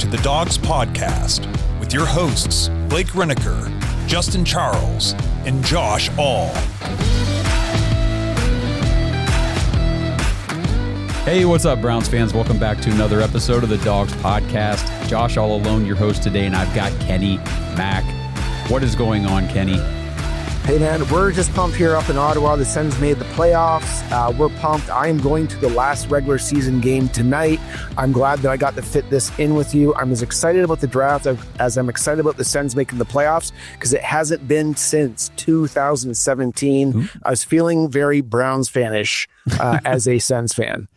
to the Dawgs podcast with your hosts, Blake Reneker, Justin Charles, and Josh All. Hey, what's up, Browns fans? Welcome back to another episode of the Dawgs podcast. Josh all alone, your host today, and I've got Kenny Mack. What is going on, Kenny? Hey, man, we're just pumped here up in Ottawa. The Sens made the playoffs. We're pumped. I am going to the last regular season game tonight. I'm glad that I got to fit this in with you. I'm as excited about the draft as I'm excited about the Sens making the playoffs because it hasn't been since 2017. Mm-hmm. I was feeling very Browns fanish as a Sens fan.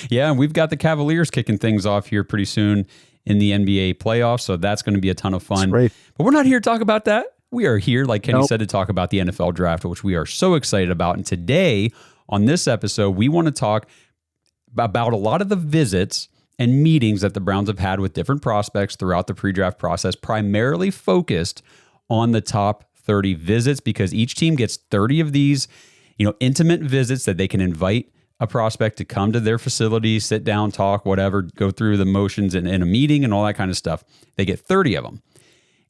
Yeah, and we've got the Cavaliers kicking things off here pretty soon in the NBA playoffs, so that's going to be a ton of fun. But we're not here to talk about that. We are here, like Kenny said, to talk about the NFL draft, which we are so excited about. And today, on this episode, we want to talk about a lot of the visits and meetings that the Browns have had with different prospects throughout the pre-draft process, primarily focused on the top 30 visits, because each team gets 30 of these, intimate visits that they can invite a prospect to come to their facility, sit down, talk, whatever, go through the motions in a meeting and all that kind of stuff. They get 30 of them.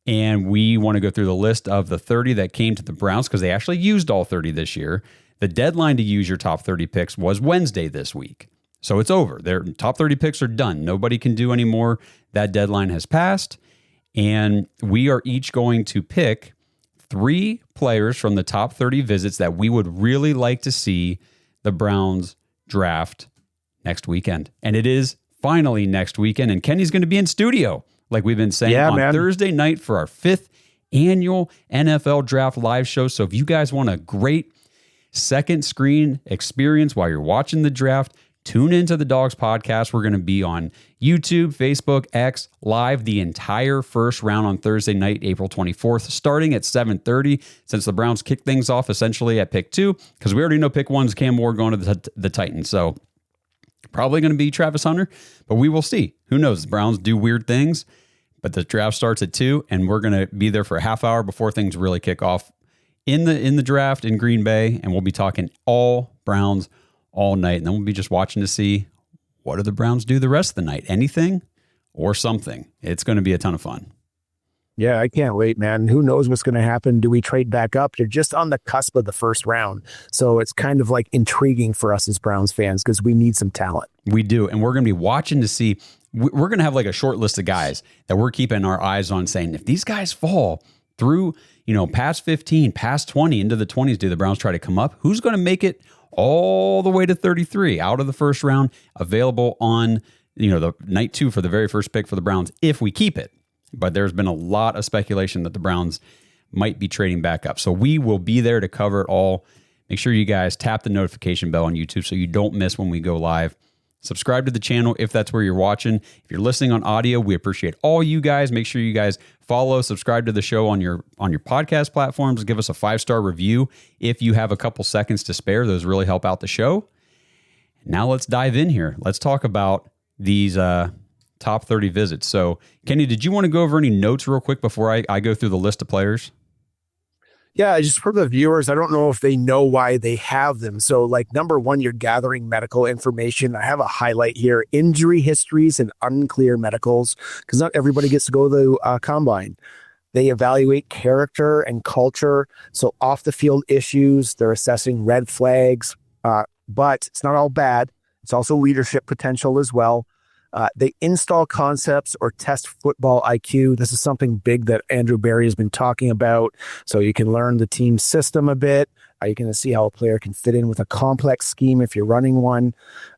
And we want to go through the list of the 30 that came to the Browns because they actually used all 30 this year. The deadline to use your top 30 picks was Wednesday this week. So it's over. Their top 30 picks are done. Nobody can do any more. That deadline has passed. And we are each going to pick 3 players from the top 30 visits that we would really like to see the Browns draft next weekend. And it is finally next weekend. And Kenny's going to be in studio, like we've been saying, on Thursday night for our 5th annual NFL Draft live show. So if you guys want a great second screen experience while you're watching the draft, tune into the Dawgs podcast. We're going to be on YouTube, Facebook, X, live the entire first round on Thursday night, April 24th, starting at 7:30, since the Browns kick things off essentially at pick 2, because we already know pick 1's Cam Ward going to the Titans. So probably going to be Travis Hunter, but we will see. Who knows? The Browns do weird things, but the draft starts at 2, and we're going to be there for a half hour before things really kick off in the draft in Green Bay, and we'll be talking all Browns all night, and then we'll be just watching to see what do the Browns do the rest of the night. Anything or something. It's going to be a ton of fun. Yeah, I can't wait, man. Who knows what's going to happen? Do we trade back up? They're just on the cusp of the first round. So it's kind of like intriguing for us as Browns fans because we need some talent. We do. And we're going to be watching to see. We're going to have like a short list of guys that we're keeping our eyes on, saying if these guys fall through, past 15, past 20, into the 20s, do the Browns try to come up? Who's going to make it all the way to 33 out of the first round, available on, the night 2 for the very first pick for the Browns if we keep it? But there's been a lot of speculation that the Browns might be trading back up. So we will be there to cover it all. Make sure you guys tap the notification bell on YouTube so you don't miss when we go live. Subscribe to the channel if that's where you're watching. If you're listening on audio, we appreciate all you guys. Make sure you guys follow, subscribe to the show on your podcast platforms. Give us a 5-star review if you have a couple seconds to spare. Those really help out the show. Now let's dive in here. Let's talk about these top 30 visits. So, Kenny, did you want to go over any notes real quick before I go through the list of players? Yeah, just for the viewers, I don't know if they know why they have them. So, like, number 1, you're gathering medical information. I have a highlight here: injury histories and unclear medicals, because not everybody gets to go to the combine. They evaluate character and culture. So off the field issues, they're assessing red flags, but it's not all bad. It's also leadership potential as well. They install concepts or test football IQ. This is something big that Andrew Barry has been talking about. So you can learn the team system a bit. You're going to see how a player can fit in with a complex scheme if you're running one.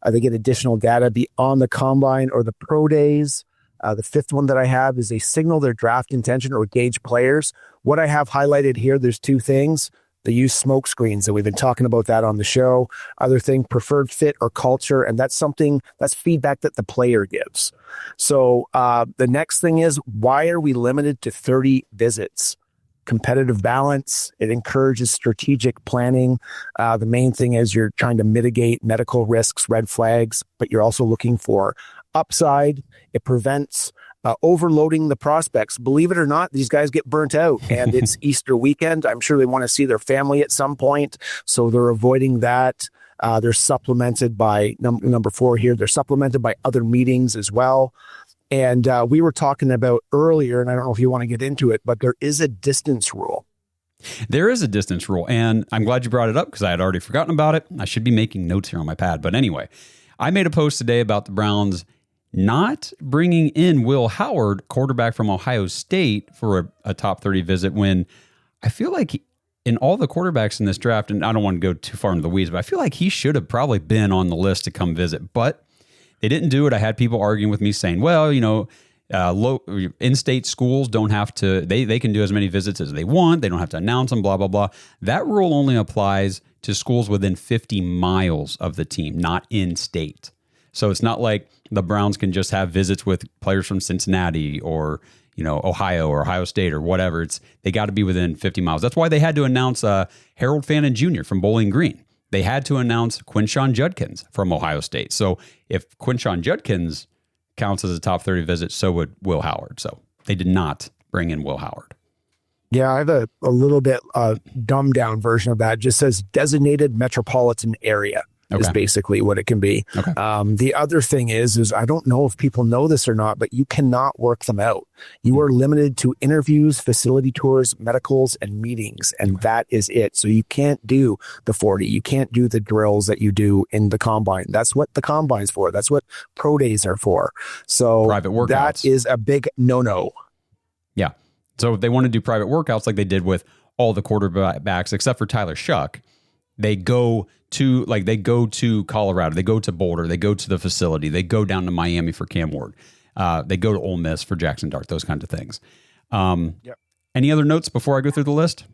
They get additional data beyond the combine or the pro days. The 5th one that I have is they signal their draft intention or gauge players. What I have highlighted here, there's 2 things. They use smoke screens, and we've been talking about that on the show. Other thing, preferred fit or culture, and that's feedback that the player gives. So the next thing is, why are we limited to 30 visits? Competitive balance. It encourages strategic planning. The main thing is you're trying to mitigate medical risks, red flags, but you're also looking for upside. It prevents overloading the prospects. Believe it or not, these guys get burnt out, and it's Easter weekend. I'm sure they want to see their family at some point, so they're avoiding that. They're supplemented by number 4 here. They're supplemented by other meetings as well. And we were talking about earlier, and I don't know if you want to get into it, but there is a distance rule. There is a distance rule, and I'm glad you brought it up because I had already forgotten about it. I should be making notes here on my pad. But anyway, I made a post today about the Browns not bringing in Will Howard, quarterback from Ohio State, for a top 30 visit when I feel like in all the quarterbacks in this draft, and I don't want to go too far into the weeds, but I feel like he should have probably been on the list to come visit. But they didn't do it. I had people arguing with me saying, well, in-state schools don't have to, they can do as many visits as they want. They don't have to announce them, blah, blah, blah. That rule only applies to schools within 50 miles of the team, not in-state. So it's not like the Browns can just have visits with players from Cincinnati or, Ohio or Ohio State or whatever. They got to be within 50 miles. That's why they had to announce Harold Fannin Jr. from Bowling Green. They had to announce Quinshon Judkins from Ohio State. So if Quinshon Judkins counts as a top 30 visit, so would Will Howard. So they did not bring in Will Howard. Yeah, I have a little bit dumbed down version of that. It just says designated metropolitan area is basically what it can be. Okay. The other thing is I don't know if people know this or not, but you cannot work them out. You are limited to interviews, facility tours, medicals, and meetings, and that is it. So you can't do the 40. You can't do the drills that you do in the combine. That's what the combine's for. That's what pro days are for. So private workouts. That is a big no-no. Yeah. So if they want to do private workouts like they did with all the quarterbacks, except for Tyler Shuck, they go to Colorado, they go to Boulder, they go to the facility, they go down to Miami for Cam Ward, they go to Ole Miss for Jackson Dart, those kinds of things. Any other notes before I go through the list?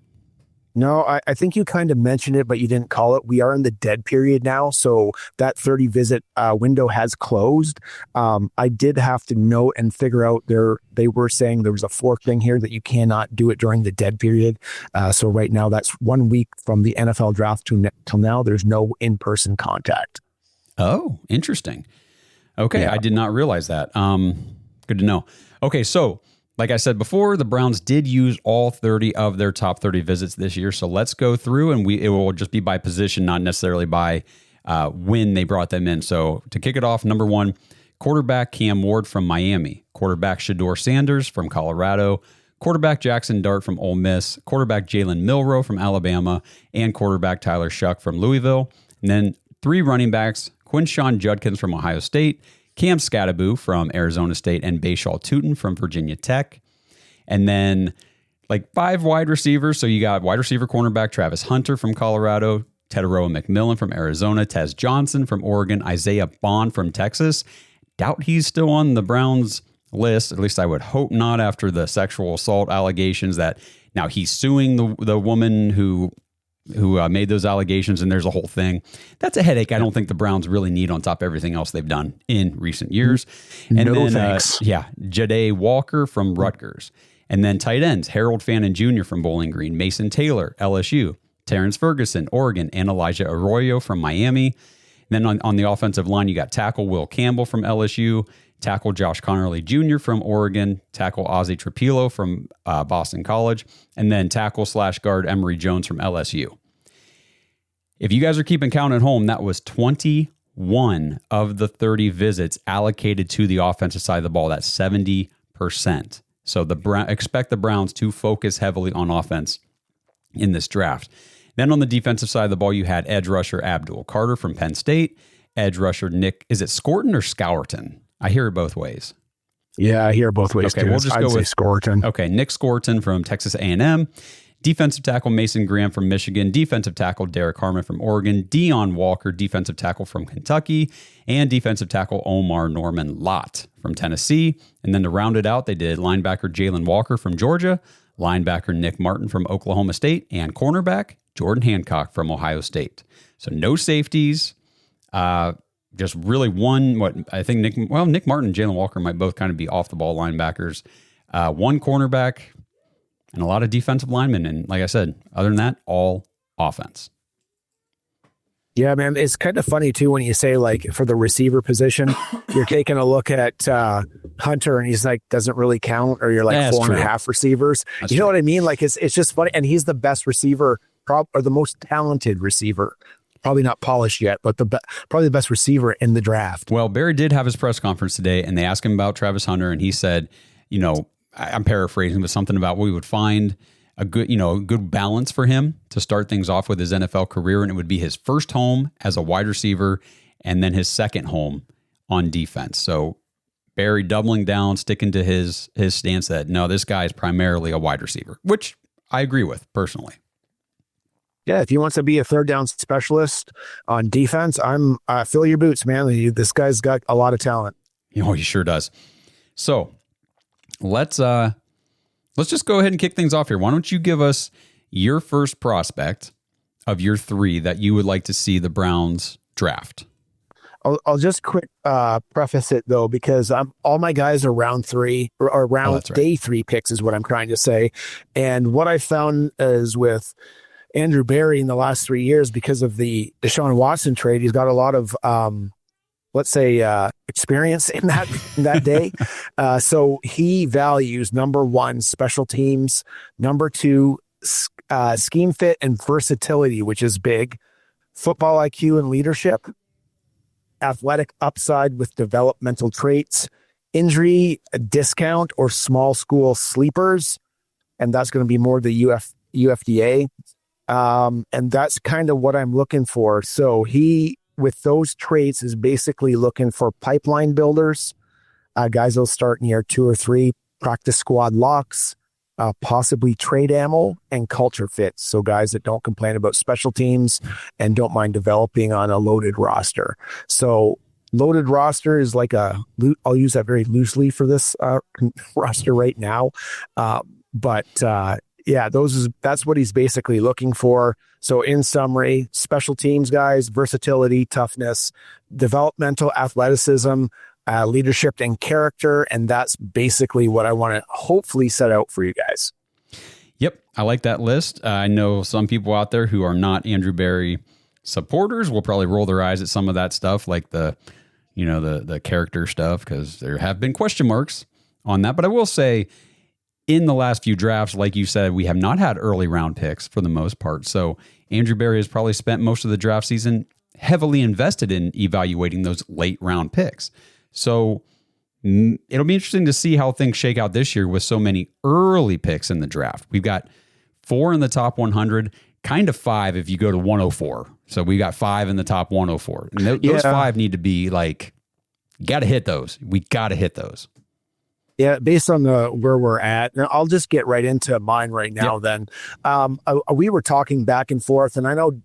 No, I think you kind of mentioned it, but you didn't call it. We are in the dead period now, so that 30 visit window has closed. I did have to note and figure out they were saying there was a fourth thing here that you cannot do it during the dead period. So right now, that's 1 week from the NFL draft till now. There's no in-person contact. Oh, interesting. Okay, yeah. I did not realize that. Good to know. Okay, so like I said before, the Browns did use all 30 of their top 30 visits this year. So let's go through, and it will just be by position, not necessarily by when they brought them in. So to kick it off, number 1, quarterback Cam Ward from Miami, quarterback Shedeur Sanders from Colorado, quarterback Jackson Dart from Ole Miss, quarterback Jalen Milroe from Alabama, and quarterback Tyler Shuck from Louisville. And then 3 running backs, Quinshon Judkins from Ohio State, Cam Skattebo from Arizona State, and Bashaw Tutin from Virginia Tech. And then 5 wide receivers. So you got wide receiver cornerback Travis Hunter from Colorado, Teteroa McMillan from Arizona, Tez Johnson from Oregon, Isaiah Bond from Texas. Doubt he's still on the Browns list. At least I would hope not after the sexual assault allegations that now he's suing the woman who made those allegations, and there's a whole thing. That's a headache I don't think the Browns really need on top of everything else they've done in recent years. And no then, thanks. Jadae Walker from Rutgers. And then tight ends, Harold Fannin Jr. from Bowling Green, Mason Taylor, LSU, Terrance Ferguson, Oregon, and Elijah Arroyo from Miami. And then on the offensive line, you got tackle Will Campbell from LSU, tackle Josh Connerly Jr. from Oregon, tackle Ozzy Trapilo from Boston College, and then tackle/guard Emory Jones from LSU. If you guys are keeping count at home, that was 21 of the 30 visits allocated to the offensive side of the ball. That's 70%. So expect the Browns to focus heavily on offense in this draft. Then on the defensive side of the ball, you had edge rusher Abdul Carter from Penn State, edge rusher Nick, is it Scorton or Scourton? I hear it both ways. Yeah, I hear it both ways. Okay, we'll just go with Scorton. Okay, Nick Scorton from Texas A&M. Defensive tackle Mason Graham from Michigan. Defensive tackle Derek Harmon from Oregon. Deion Walker, defensive tackle from Kentucky. And defensive tackle Omar Norman Lott from Tennessee. And then to round it out, they did linebacker Jalen Walker from Georgia, linebacker Nick Martin from Oklahoma State, and cornerback Jordan Hancock from Ohio State. So no safeties. Just really one, I think Nick Martin and Jalen Walker might both kind of be off-the-ball linebackers. One cornerback and a lot of defensive linemen. And like I said, other than that, all offense. Yeah, man, it's kind of funny, too, when you say, for the receiver position, you're taking a look at Hunter, and he's doesn't really count, or you're 4.5 receivers. You know what I mean? It's just funny. And he's the best receiver, or the most talented receiver probably not polished yet, but probably the best receiver in the draft. Well, Barry did have his press conference today, and they asked him about Travis Hunter, and he said, I'm paraphrasing, but something about we would find a good balance for him to start things off with his NFL career, and it would be his first home as a wide receiver and then his second home on defense. So Barry doubling down, sticking to his stance that, no, this guy is primarily a wide receiver, which I agree with personally. Yeah, if he wants to be a third down specialist on defense, fill your boots, man. This guy's got a lot of talent. He sure does. So let's just go ahead and kick things off here. Why don't you give us your first prospect of your three that you would like to see the Browns draft? I'll just quick preface it though, because all my guys are round three or day three picks is what I'm trying to say. And what I found is with Andrew Berry in the last 3 years, because of the Deshaun Watson trade, he's got a lot of experience in that day. So he values number one, special teams, number two, scheme fit and versatility, which is big, football IQ and leadership, athletic upside with developmental traits, injury discount or small school sleepers. And that's going to be more the UFDA. And that's kind of what I'm looking for. So he, with those traits, is basically looking for pipeline builders, guys that'll start in year 2 or 3, practice squad locks, possibly trade ammo, and culture fits. So guys that don't complain about special teams and don't mind developing on a loaded roster. So loaded roster is like I'll use that very loosely for this roster right now. Yeah, that's what he's basically looking for. So in summary, special teams guys, versatility, toughness, developmental athleticism, leadership and character. And that's basically what I want to hopefully set out for you guys. Yep. I like that list. I know some people out there who are not Andrew Berry supporters will probably roll their eyes at some of that stuff, like the character stuff, because there have been question marks on that. But I will say, in the last few drafts, like you said, we have not had early round picks for the most part. So Andrew Berry has probably spent most of the draft season heavily invested in evaluating those late round picks. So it'll be interesting to see how things shake out this year with so many early picks in the draft. We've got 4 in the top 100, kind of 5 if you go to 104. So we got 5 in the top 104. And those 5 need to be like, got to hit those. We got to hit those. Yeah, based on where we're at, and I'll just get right into mine right now. Yep. Then we were talking back and forth, and I know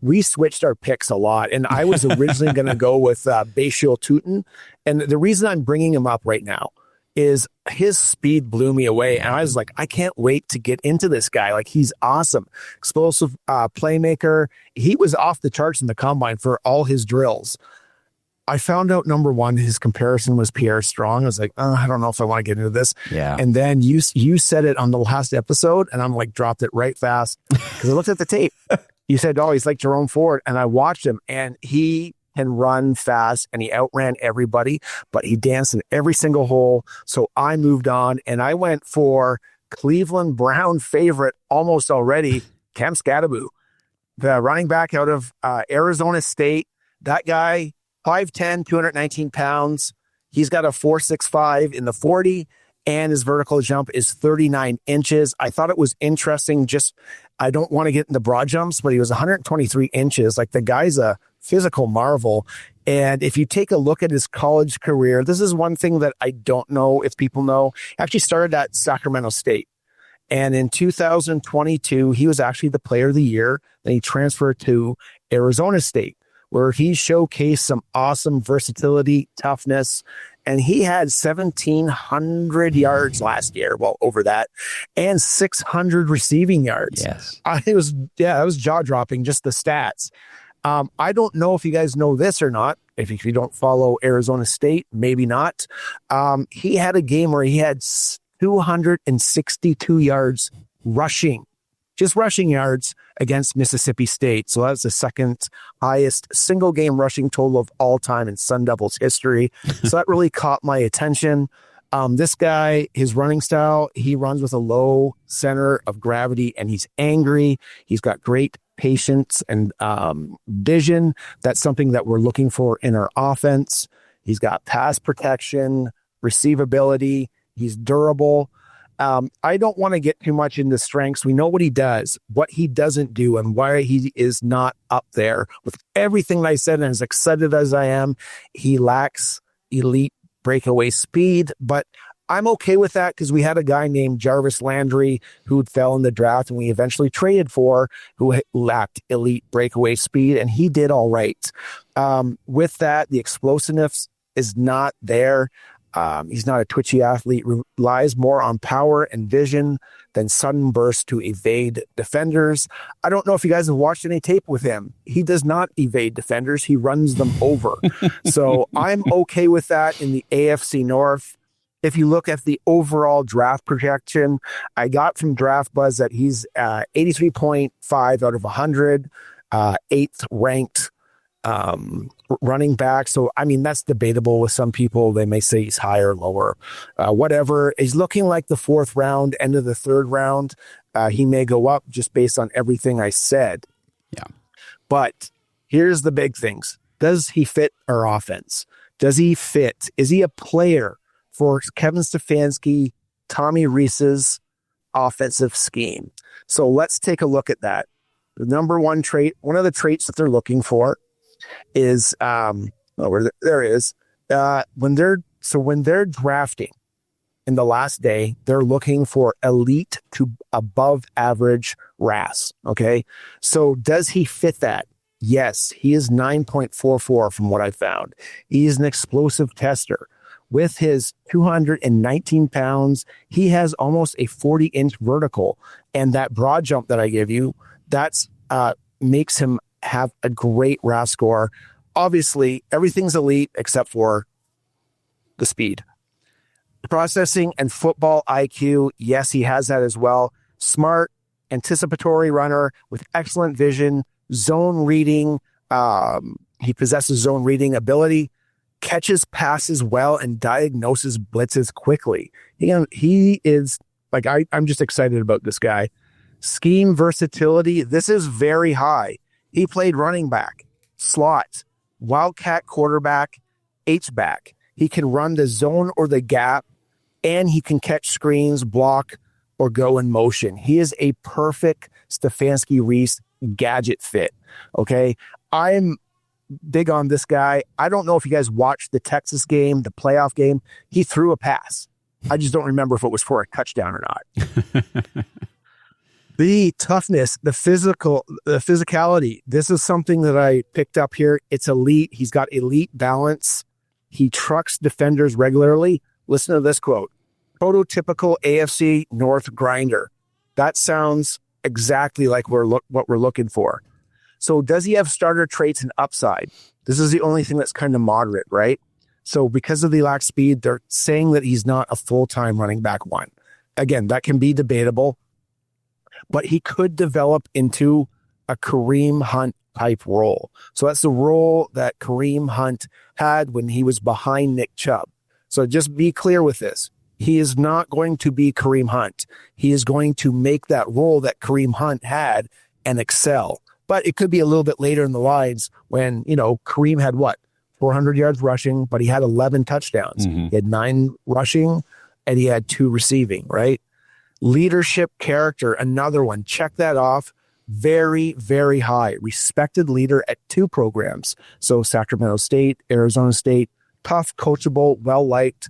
we switched our picks a lot. And I was originally going to go with Bashil Tutin, and the reason I'm bringing him up right now is his speed blew me away, and I was like, I can't wait to get into this guy. Like, he's awesome, explosive playmaker. He was off the charts in the combine for all his drills. I found out, number one, his comparison was Pierre Strong. I was like, I don't know if I want to get into this. Yeah. And then you said it on the last episode, and I'm like, dropped it right fast because I looked at the tape. You said, he's like Jerome Ford. And I watched him, and he can run fast, and he outran everybody, but he danced in every single hole. So I moved on, and I went for Cleveland Brown favorite almost already, Cam Skattebo, the running back out of Arizona State. That guy, 5'10", 219 pounds. He's got a 4.65 in the 40, and his vertical jump is 39 inches. I thought it was interesting. I don't want to get into broad jumps, but he was 123 inches. Like, the guy's a physical marvel. And if you take a look at his college career, this is one thing that I don't know if people know. He actually started at Sacramento State. And in 2022, he was actually the player of the year. Then he transferred to Arizona State, where he showcased some awesome versatility, toughness, and he had 1,700 yards last year, well, over that, and 600 receiving yards. Yes. It was jaw-dropping, just the stats. I don't know if you guys know this or not. If you don't follow Arizona State, maybe not. He had a game where he had 262 yards rushing. Just rushing yards against Mississippi State. So that's the second highest single game rushing total of all time in Sun Devils history. So that really caught my attention. This guy, his running style, he runs with a low center of gravity, and he's angry. He's got great patience and vision. That's something that we're looking for in our offense. He's got pass protection, receivability. He's durable. I don't want to get too much into strengths. We know what he does, what he doesn't do, and why he is not up there. With everything that I said, and as excited as I am, he lacks elite breakaway speed, but I'm okay with that because we had a guy named Jarvis Landry who fell in the draft and we eventually traded for, who lacked elite breakaway speed, and he did all right. With that, the explosiveness is not there. He's not a twitchy athlete, relies more on power and vision than sudden bursts to evade defenders. I don't know if you guys have watched any tape with him. He does not evade defenders. He runs them over. So I'm okay with that in the AFC North. If you look at the overall draft projection, I got from Draft Buzz that he's 83.5 out of 100, 8th ranked running back. So, I mean, that's debatable with some people. They may say he's higher, lower, whatever. He's looking like the 4th round, end of the 3rd round. He may go up just based on everything I said. Yeah. But here's the big things. Does he fit our offense? Does he fit? Is he a player for Kevin Stefanski, Tommy Rees's offensive scheme? So let's take a look at that. The number one trait, one of the traits that they're looking for is when they're drafting in the last day, they're looking for elite to above average RAS. Okay. So does he fit that? Yes, he is 9.44 from what I found. He is an explosive tester. With his 219 pounds, he has almost a 40-inch vertical. And that broad jump that I give you, that's makes him have a great RAS score. Obviously, everything's elite except for the speed. Processing and football IQ, yes, he has that as well. Smart, anticipatory runner with excellent vision, zone reading. He possesses zone reading ability, catches passes well, and diagnoses blitzes quickly. He is like, I'm just excited about this guy. Scheme versatility, this is very high. He played running back, slot, wildcat quarterback, H-back. He can run the zone or the gap, and he can catch screens, block, or go in motion. He is a perfect Stefanski-Reese gadget fit, okay? I'm big on this guy. I don't know if you guys watched the Texas game, the playoff game. He threw a pass. I just don't remember if it was for a touchdown or not. The toughness, the physicality. This is something that I picked up here. It's elite. He's got elite balance. He trucks defenders regularly. Listen to this quote. Prototypical AFC North grinder. That sounds exactly like what we're looking for. So does he have starter traits and upside? This is the only thing that's kind of moderate, right? So because of the lack speed, they're saying that he's not a full-time running back one. Again, that can be debatable, but he could develop into a Kareem Hunt type role. So that's the role that Kareem Hunt had when he was behind Nick Chubb. So just be clear with this. He is not going to be Kareem Hunt. He is going to make that role that Kareem Hunt had and excel. But it could be a little bit later in the lines when, Kareem had 400 yards rushing, but he had 11 touchdowns. Mm-hmm. He had 9 rushing and he had 2 receiving, right? Leadership character, another one. Check that off. Very, very high. Respected leader at 2 programs. So Sacramento State, Arizona State, tough, coachable, well-liked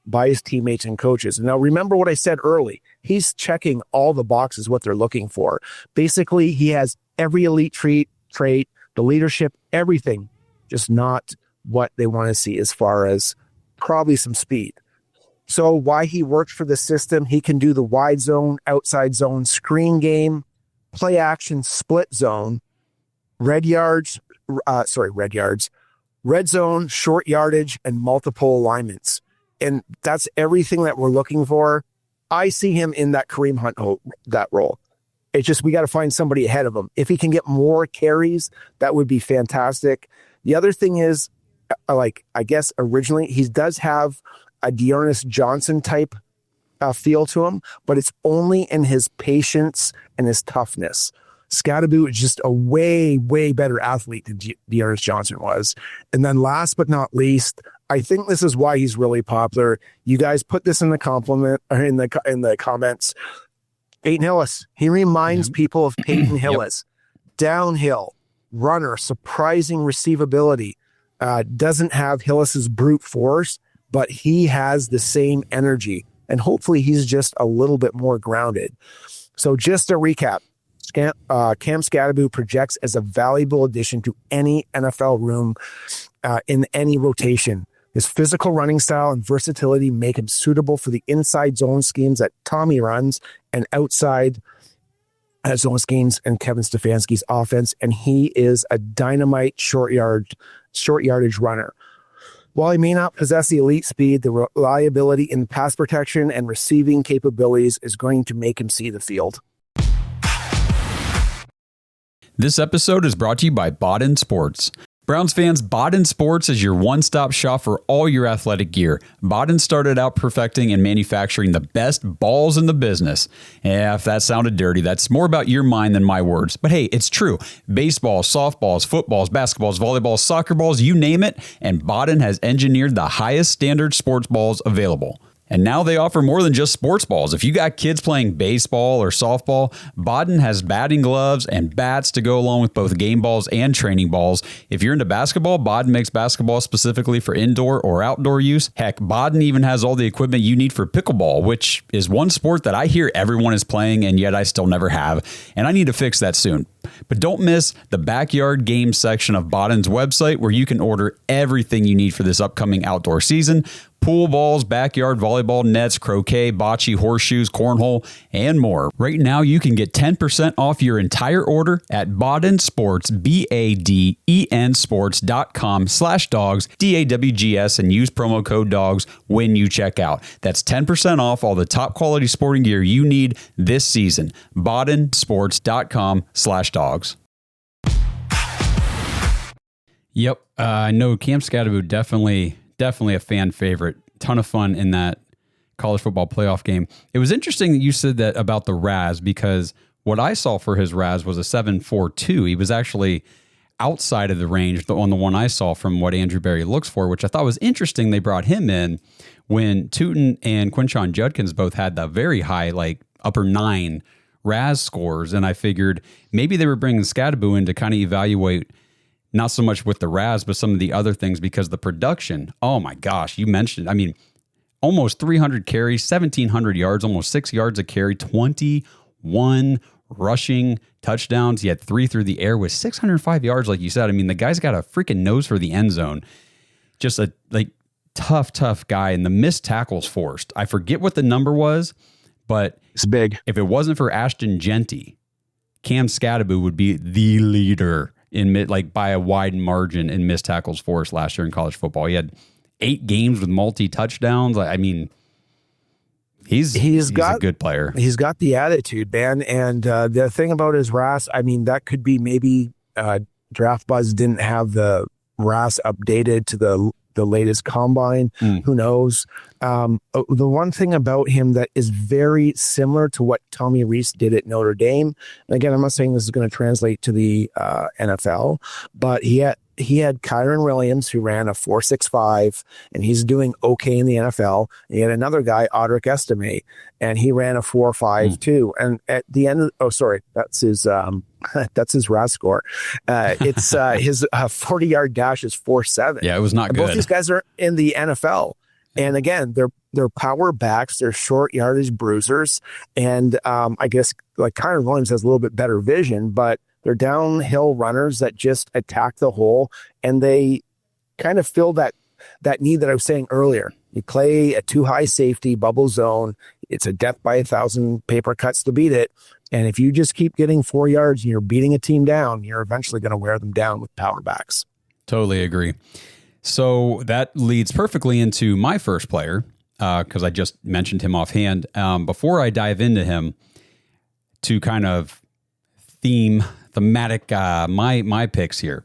by his teammates and coaches. Now, remember what I said early. He's checking all the boxes, what they're looking for. Basically, he has every elite trait, the leadership, everything, just not what they want to see as far as probably some speed. So why he worked for the system, he can do the wide zone, outside zone, screen game, play action, split zone, red zone, short yardage, and multiple alignments. And that's everything that we're looking for. I see him in that Kareem Hunt that role. It's just we got to find somebody ahead of him. If he can get more carries, that would be fantastic. The other thing is, I guess originally he does have a Dearness Johnson type feel to him, but it's only in his patience and his toughness. Skattebo is just a way, way better athlete than Dearness Johnson was. And then last but not least, I think this is why he's really popular. You guys put this in the compliment or in the comments. Peyton Hillis. He reminds people of Peyton Hillis. Downhill runner, surprising receivability. Doesn't have Hillis's brute force, but he has the same energy. And hopefully he's just a little bit more grounded. So just to recap, Cam Skattebo projects as a valuable addition to any NFL room in any rotation. His physical running style and versatility make him suitable for the inside zone schemes that Tommy runs and outside zone schemes and Kevin Stefanski's offense. And he is a dynamite short yardage runner. While he may not possess the elite speed, the reliability in pass protection and receiving capabilities is going to make him see the field. This episode is brought to you by Bodden Sports. Browns fans, Bodden Sports is your one-stop shop for all your athletic gear. Bodden started out perfecting and manufacturing the best balls in the business. Yeah, if that sounded dirty, that's more about your mind than my words. But hey, it's true. Baseballs, softballs, footballs, basketballs, volleyballs, soccer balls, you name it, and Bodden has engineered the highest standard sports balls available. And now they offer more than just sports balls. If you got kids playing baseball or softball, Bodden has batting gloves and bats to go along with both game balls and training balls. If you're into basketball, Bodden makes basketball specifically for indoor or outdoor use. Heck, Bodden even has all the equipment you need for pickleball, which is one sport that I hear everyone is playing and yet I still never have. And I need to fix that soon. But don't miss the backyard games section of Bodden's website where you can order everything you need for this upcoming outdoor season. Pool balls, backyard volleyball nets, croquet, bocce, horseshoes, cornhole, and more. Right now, you can get 10% off your entire order at Bodden Sports, BADEN sports.com/dogs, DAWGS, and use promo code DOGS when you check out. That's 10% off all the top quality sporting gear you need this season. BoddenSports.com/dogs. Yep, I know Cam Skattebo definitely a fan favorite. Ton of fun in that college football playoff game. It was interesting that you said that about the RAS because what I saw for his RAS was a 7.42. He was actually outside of the range on the one I saw from what Andrew Berry looks for, which I thought was interesting. They brought him in when Tootin and Quinshon Judkins both had the very high, like upper 9 RAS scores. And I figured maybe they were bringing Skattebo in to kind of evaluate not so much with the RAS, but some of the other things because the production, oh my gosh, you mentioned, I mean, almost 300 carries, 1,700 yards, almost 6 yards a carry, 21 rushing touchdowns. He had 3 through the air with 605 yards, like you said. I mean, the guy's got a freaking nose for the end zone. Just a tough guy, and the missed tackles forced. I forget what the number was, but it's big. If it wasn't for Ashton Genty, Cam Skattebo would be the leader in by a wide margin in missed tackles forced last year in college football. He had 8 games with multi-touchdowns. I mean, he's a good player. He's got the attitude, man. And the thing about his RAS, I mean, that could be maybe Draft Buzz didn't have the RAS updated to the latest combine. Who knows? The one thing about him that is very similar to what Tommy Rees did at Notre Dame, and again, I'm not saying this is going to translate to the NFL, but he had Kyron Williams, who ran a 4.65, and he's doing okay in the NFL. And he had another guy, Audric Estime, and he ran a 4.5 too. And at the end, that's his RAS score. It's his 40-yard dash is 4.7. Yeah, it was not good. Both these guys are in the NFL. And again, they're power backs, they're short yardage bruisers. And I guess like Kyron Williams has a little bit better vision, but they're downhill runners that just attack the hole, and they kind of fill that need that I was saying earlier. You play a too high safety bubble zone. It's a death by 1,000 paper cuts to beat it. And if you just keep getting 4 yards and you're beating a team down, you're eventually going to wear them down with power backs. Totally agree. So that leads perfectly into my first player, because I just mentioned him offhand. Before I dive into him, to kind of thematic my picks here.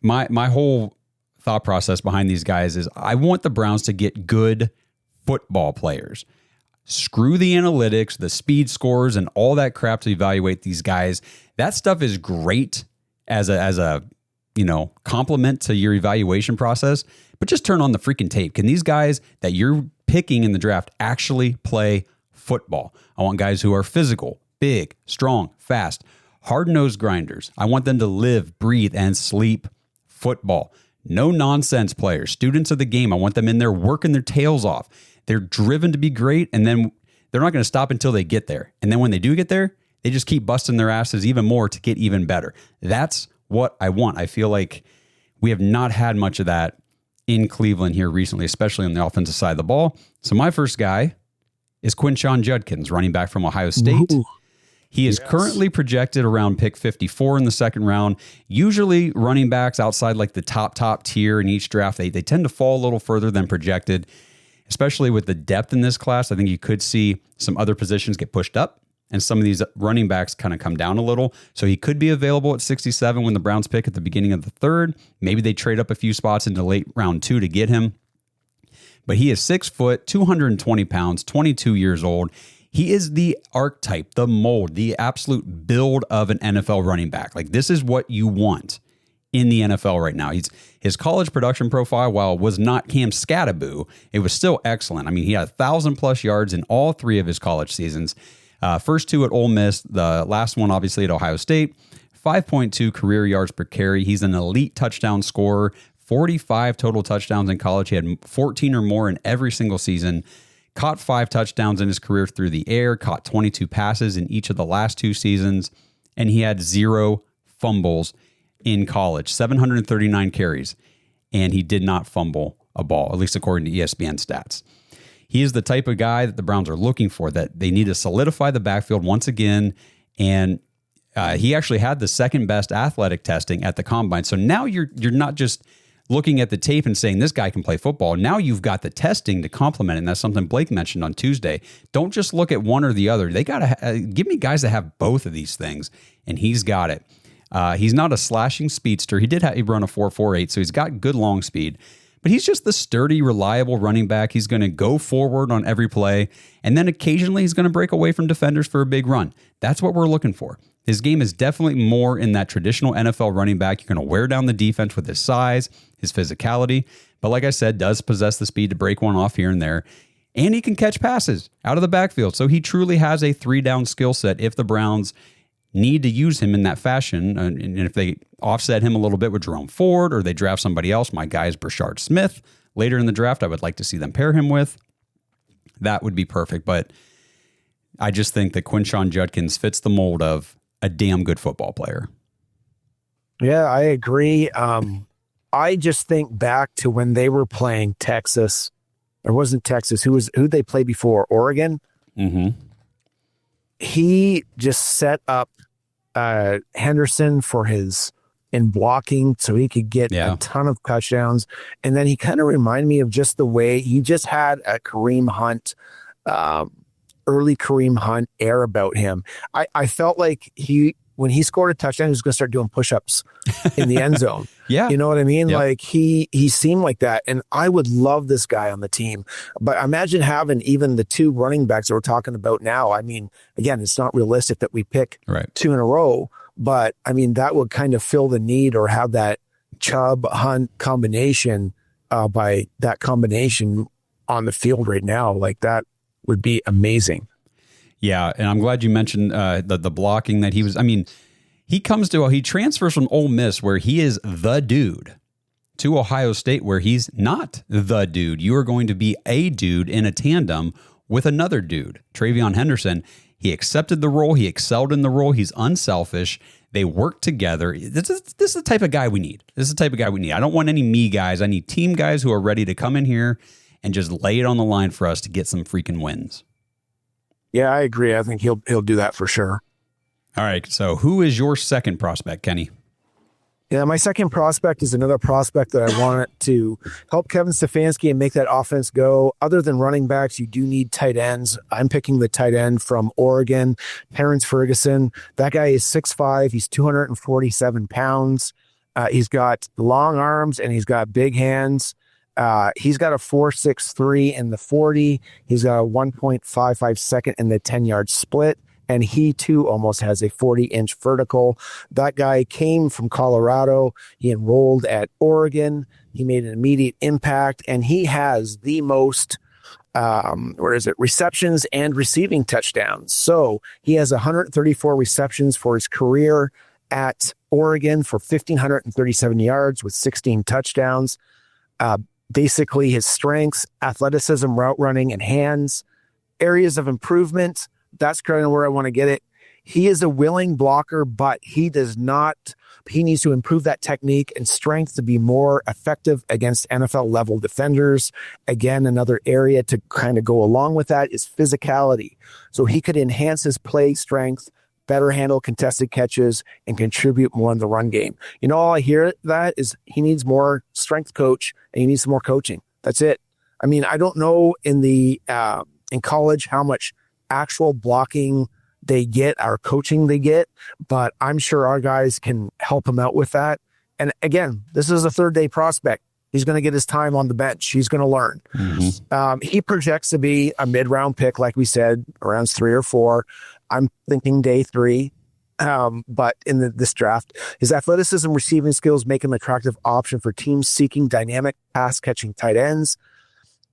My whole thought process behind these guys is I want the Browns to get good football players. Screw the analytics, the speed scores, and all that crap to evaluate these guys. That stuff is great as a compliment to your evaluation process, but just turn on the freaking tape. Can these guys that you're picking in the draft actually play football? I want guys who are physical, big, strong, fast, hard-nosed grinders. I want them to live, breathe, and sleep football. No nonsense players, students of the game. I want them in there working their tails off. They're driven to be great, and then they're not going to stop until they get there. And then when they do get there, they just keep busting their asses even more to get even better. That's what I want. I feel like we have not had much of that in Cleveland here recently, especially on the offensive side of the ball. So my first guy is Quinshon Judkins, running back from Ohio State. Ooh. He is currently projected around pick 54 in the second round. Usually running backs outside like the top tier in each draft, they tend to fall a little further than projected, especially with the depth in this class. I think you could see some other positions get pushed up and some of these running backs kind of come down a little. So he could be available at 67 when the Browns pick at the beginning of the third. Maybe they trade up a few spots into late round 2 to get him. But he is 6 foot, 220 pounds, 22 years old. He is the archetype, the mold, the absolute build of an NFL running back. Like, this is what you want in the NFL right now. His college production profile, while it was not Cam Skattebo, it was still excellent. I mean, he had 1,000+ yards in all 3 of his college seasons. First 2 at Ole Miss, the last one obviously at Ohio State. 5.2 career yards per carry. He's an elite touchdown scorer. 45 total touchdowns in college. He had 14 or more in every single season. Caught 5 touchdowns in his career through the air. Caught 22 passes in each of the last 2 seasons. And he had 0 fumbles in college. 739 carries. And he did not fumble a ball, at least according to ESPN stats. He is the type of guy that the Browns are looking for, that they need to solidify the backfield once again. And he actually had the second best athletic testing at the combine. So now you're not just looking at the tape and saying this guy can play football. Now you've got the testing to complement it. And that's something Blake mentioned on Tuesday. Don't just look at one or the other. They got to give me guys that have both of these things. And he's got it. He's not a slashing speedster. He run a 4.48, so he's got good long speed. But he's just the sturdy, reliable running back. He's going to go forward on every play, and then occasionally he's going to break away from defenders for a big run. That's what we're looking for. His game is definitely more in that traditional NFL running back. You're going to wear down the defense with his size, his physicality, but like I said, does possess the speed to break one off here and there, and he can catch passes out of the backfield. So he truly has a 3-down skill set if the Browns need to use him in that fashion. And if they offset him a little bit with Jerome Ford or they draft somebody else, my guy is Brashard Smith later in the draft, I would like to see them pair him with. That would be perfect. But I just think that Quinshon Judkins fits the mold of a damn good football player. Yeah, I agree. I just think back to when they were playing Texas, or wasn't Texas, who they played before? Oregon? Mm-hmm. He just set up Henderson in blocking so he could get a ton of touchdowns. And then he kind of reminded me of just the way he just had a Kareem Hunt, early Kareem Hunt air about him. I felt like when he scored a touchdown, he was going to start doing push-ups in the end zone. Yeah. You know what I mean? Yep. Like he seemed like that. And I would love this guy on the team. But imagine having even the 2 running backs that we're talking about now. I mean, again, it's not realistic that we pick 2 in a row, but I mean, that would kind of fill the need or have that Chubb Hunt combination by that combination on the field right now. Like that would be amazing. Yeah, and I'm glad you mentioned the blocking that he was. I mean, he transfers from Ole Miss, where he is the dude, to Ohio State, where he's not the dude. You are going to be a dude in a tandem with another dude, Travion Henderson. He accepted the role. He excelled in the role. He's unselfish. They work together. This is the type of guy we need. I don't want any me guys. I need team guys who are ready to come in here and just lay it on the line for us to get some freaking wins. Yeah, I agree. I think he'll do that for sure. All right. So who is your second prospect, Kenny? Yeah, my second prospect is another prospect that I want to help Kevin Stefanski and make that offense go. Other than running backs, you do need tight ends. I'm picking the tight end from Oregon, Terrance Ferguson. That guy is 6'5". He's 247 pounds. He's got long arms and he's got big hands. He's got a 4.63 in the 40. He's got a 1.55 second in the 10-yard split. And he too almost has a 40-inch vertical. That guy came from Colorado. He enrolled at Oregon. He made an immediate impact, and he has the most receptions and receiving touchdowns. So he has 134 receptions for his career at Oregon for 1,537 yards with 16 touchdowns. Basically his strengths, athleticism, route running, and hands. Areas of improvement, that's kind of where I want to get it. He is a willing blocker, but he needs to improve that technique and strength to be more effective against NFL level defenders. Again, another area to kind of go along with that is physicality. So he could enhance his play strength, better handle contested catches, and contribute more in the run game. All I hear that is he needs more strength coach and he needs some more coaching. That's it. I mean, I don't know in college how much actual blocking they get, our coaching they get, but I'm sure our guys can help him out with that. And again, this is a third-day prospect. He's going to get his time on the bench. He's going to learn. Mm-hmm. He projects to be a mid-round pick, like we said, around 3 or 4. I'm thinking day 3. But in this draft, his athleticism, receiving skills make him an attractive option for teams seeking dynamic pass-catching tight ends.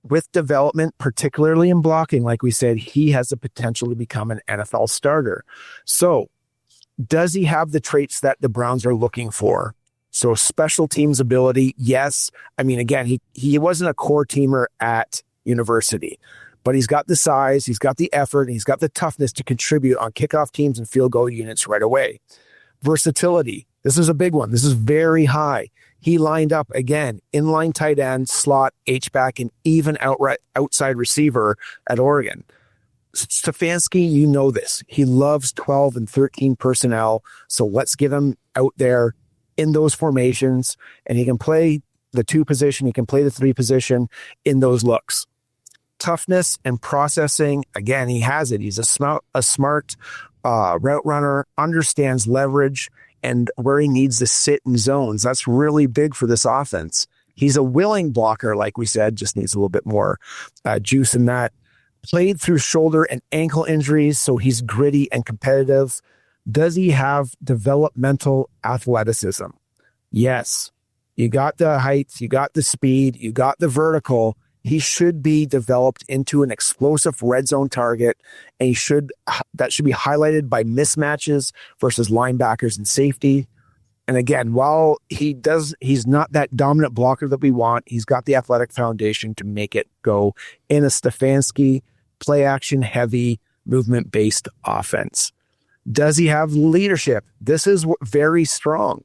With development, particularly in blocking, like we said, he has the potential to become an NFL starter. So does he have the traits that the Browns are looking for? So special teams ability, yes. I mean, again, he wasn't a core teamer at university, but he's got the size, he's got the effort, and he's got the toughness to contribute on kickoff teams and field goal units right away. Versatility, this is a big one. This is very high. He lined up, again, inline tight end, slot, H-back, and even outside receiver at Oregon. Stefanski, you know this. He loves 12 and 13 personnel, so let's get him out there in those formations, and he can play the 2 position, he can play the 3 position in those looks. Toughness and processing, again, he has it. He's a smart route runner, understands leverage, and where he needs to sit in zones. That's really big for this offense. He's a willing blocker, like we said, just needs a little bit more juice in that. Played through shoulder and ankle injuries, so he's gritty and competitive. Does he have developmental athleticism? Yes. You got the height, you got the speed, you got the vertical. He should be developed into an explosive red zone target, and that should be highlighted by mismatches versus linebackers and safety. And again, while he's not that dominant blocker that we want, he's got the athletic foundation to make it go in a Stefanski play action heavy movement based offense. Does he have leadership? This is very strong.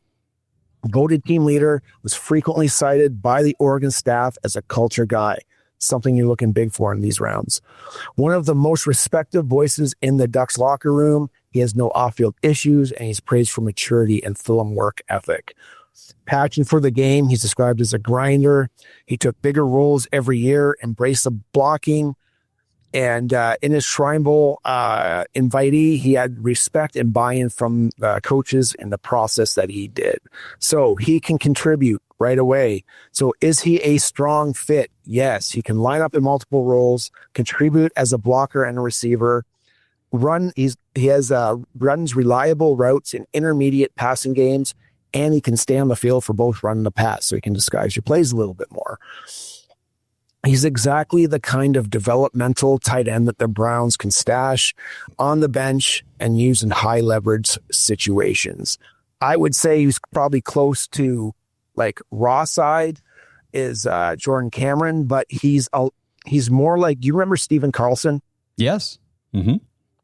Voted team leader, was frequently cited by the Oregon staff as a culture guy, something you're looking big for in these rounds. One of the most respected voices in the Ducks locker room. He has no off-field issues, and he's praised for maturity and film work ethic. Passion for the game, he's described as a grinder. He took bigger roles every year, embraced the blocking, and in his Shrine Bowl invitee, he had respect and buy-in from coaches in the process that he did. So he can contribute right away. So is he a strong fit? Yes, he can line up in multiple roles, contribute as a blocker and a receiver. Runs reliable routes in intermediate passing games, and he can stay on the field for both run and the pass, so he can disguise your plays a little bit more. He's exactly the kind of developmental tight end that the Browns can stash on the bench and use in high leverage situations. I would say he's probably close to like raw side is Jordan Cameron, but he's more like, you remember Steven Carlson? Yes. Mm-hmm.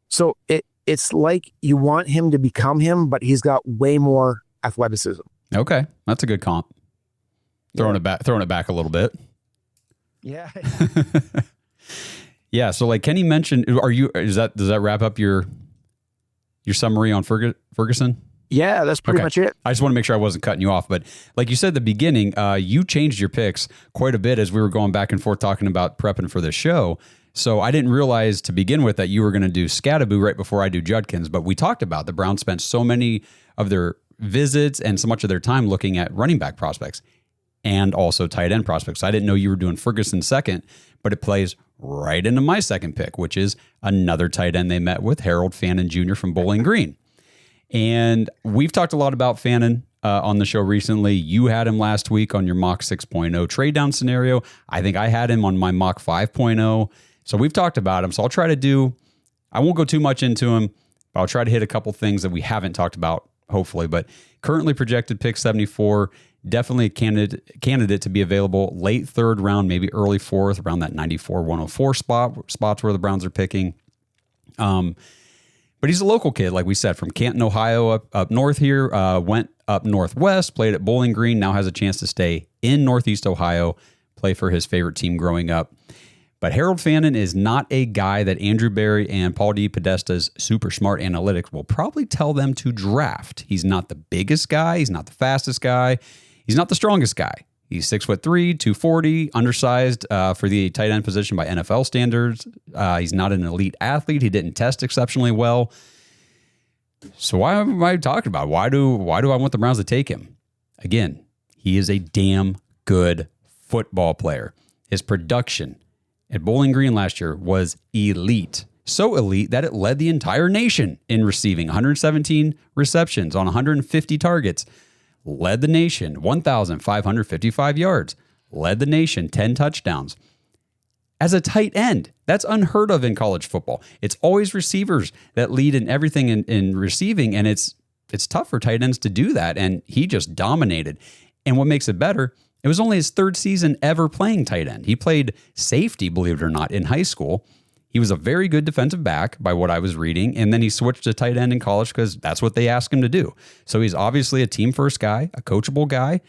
So it's like you want him to become him, but he's got way more athleticism. Okay, that's a good comp. Throwing it back a little bit. Yeah. Yeah. So like Kenny mentioned, does that wrap up your summary on Ferguson? Yeah, that's pretty much it. I just want to make sure I wasn't cutting you off, but like you said at the beginning, you changed your picks quite a bit as we were going back and forth talking about prepping for this show. So I didn't realize to begin with that you were going to do Skattebo right before I do Judkins, but we talked about the Browns spent so many of their visits and so much of their time looking at running back prospects. and also tight end prospects. I didn't know you were doing Ferguson second, but it plays right into my second pick, which is another tight end they met with, Harold Fannin Jr. from Bowling Green. And we've talked a lot about Fannin on the show recently. You had him last week on your mock 6.0 trade down scenario. I think I had him on my mock 5.0. So we've talked about him. So I won't go too much into him, but I'll try to hit a couple things that we haven't talked about, hopefully. But currently projected pick 74, definitely a candidate to be available late third round, maybe early fourth, around that 94-104 spots where the Browns are picking. But he's a local kid, like we said, from Canton, Ohio, up north here, went up northwest, played at Bowling Green, now has a chance to stay in Northeast Ohio, play for his favorite team growing up. But Harold Fannin is not a guy that Andrew Berry and Paul D. Podesta's super smart analytics will probably tell them to draft. He's not the biggest guy. He's not the fastest guy. He's not the strongest guy. He's 6'3", 240, undersized for the tight end position by NFL standards. He's not an elite athlete. He didn't test exceptionally well. So why am I talking about it? Why do I want the Browns to take him? Again, he is a damn good football player. His production at Bowling Green last year was elite. So elite that it led the entire nation in receiving 117 receptions on 150 targets. Led the nation 1,555 yards. Led the nation 10 touchdowns. As a tight end, that's unheard of in college football. It's always receivers that lead in everything in receiving, and it's tough for tight ends to do that, and he just dominated. And what makes it better, it was only his third season ever playing tight end. He played safety, believe it or not, in high school. He was a very good defensive back by what I was reading, and then he switched to tight end in college because that's what they asked him to do. So he's obviously a team-first guy, a coachable guy,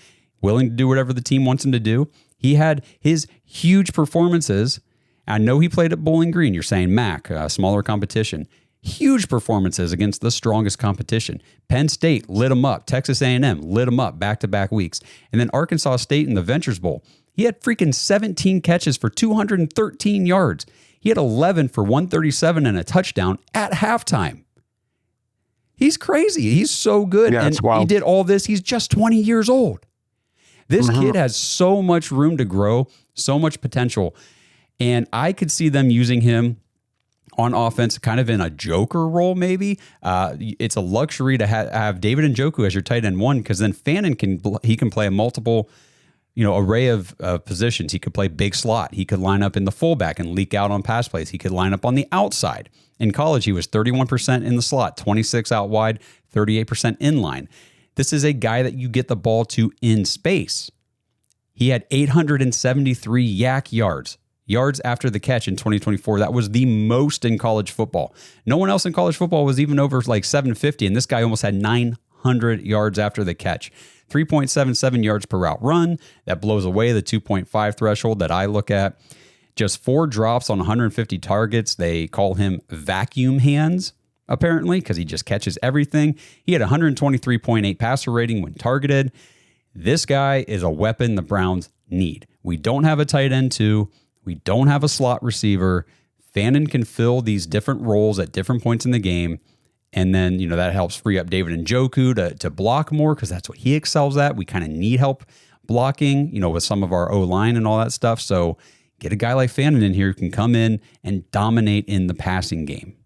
willing to do whatever the team wants him to do. He had his huge performances. I know he played at Bowling Green. You're saying MAC, smaller competition. Huge performances against the strongest competition. Penn State lit him up. Texas A&M lit him up back-to-back weeks. And then Arkansas State in the Ventures Bowl. He had freaking 17 catches for 213 yards. He had 11 for 137 and a touchdown at halftime. He's crazy. He's so good. Yeah, and he did all this. He's just 20 years old. This kid has so much room to grow, so much potential. And I could see them using him on offense kind of in a joker role maybe. It's a luxury to have David Njoku as your tight end one, because then Fannin can play a multiple array of positions. He could play big slot. He could line up in the fullback and leak out on pass plays. He could line up on the outside. In college, he was 31% in the slot, 26 out wide, 38% inline. This is a guy that you get the ball to in space. He had 873 yak yards after the catch in 2024. That was the most in college football. No one else in college football was even over like 750, and this guy almost had 900 yards after the catch. 3.77 yards per route run. That blows away the 2.5 threshold that I look at. Just 4 drops on 150 targets. They call him vacuum hands, apparently, because he just catches everything. He had 123.8 passer rating when targeted. This guy is a weapon the Browns need. We don't have a tight end 2. We don't have a slot receiver. Fannin can fill these different roles at different points in the game. And then, that helps free up David Njoku to block more, because that's what he excels at. We kind of need help blocking, with some of our O-line and all that stuff. So get a guy like Fannin in here who can come in and dominate in the passing game.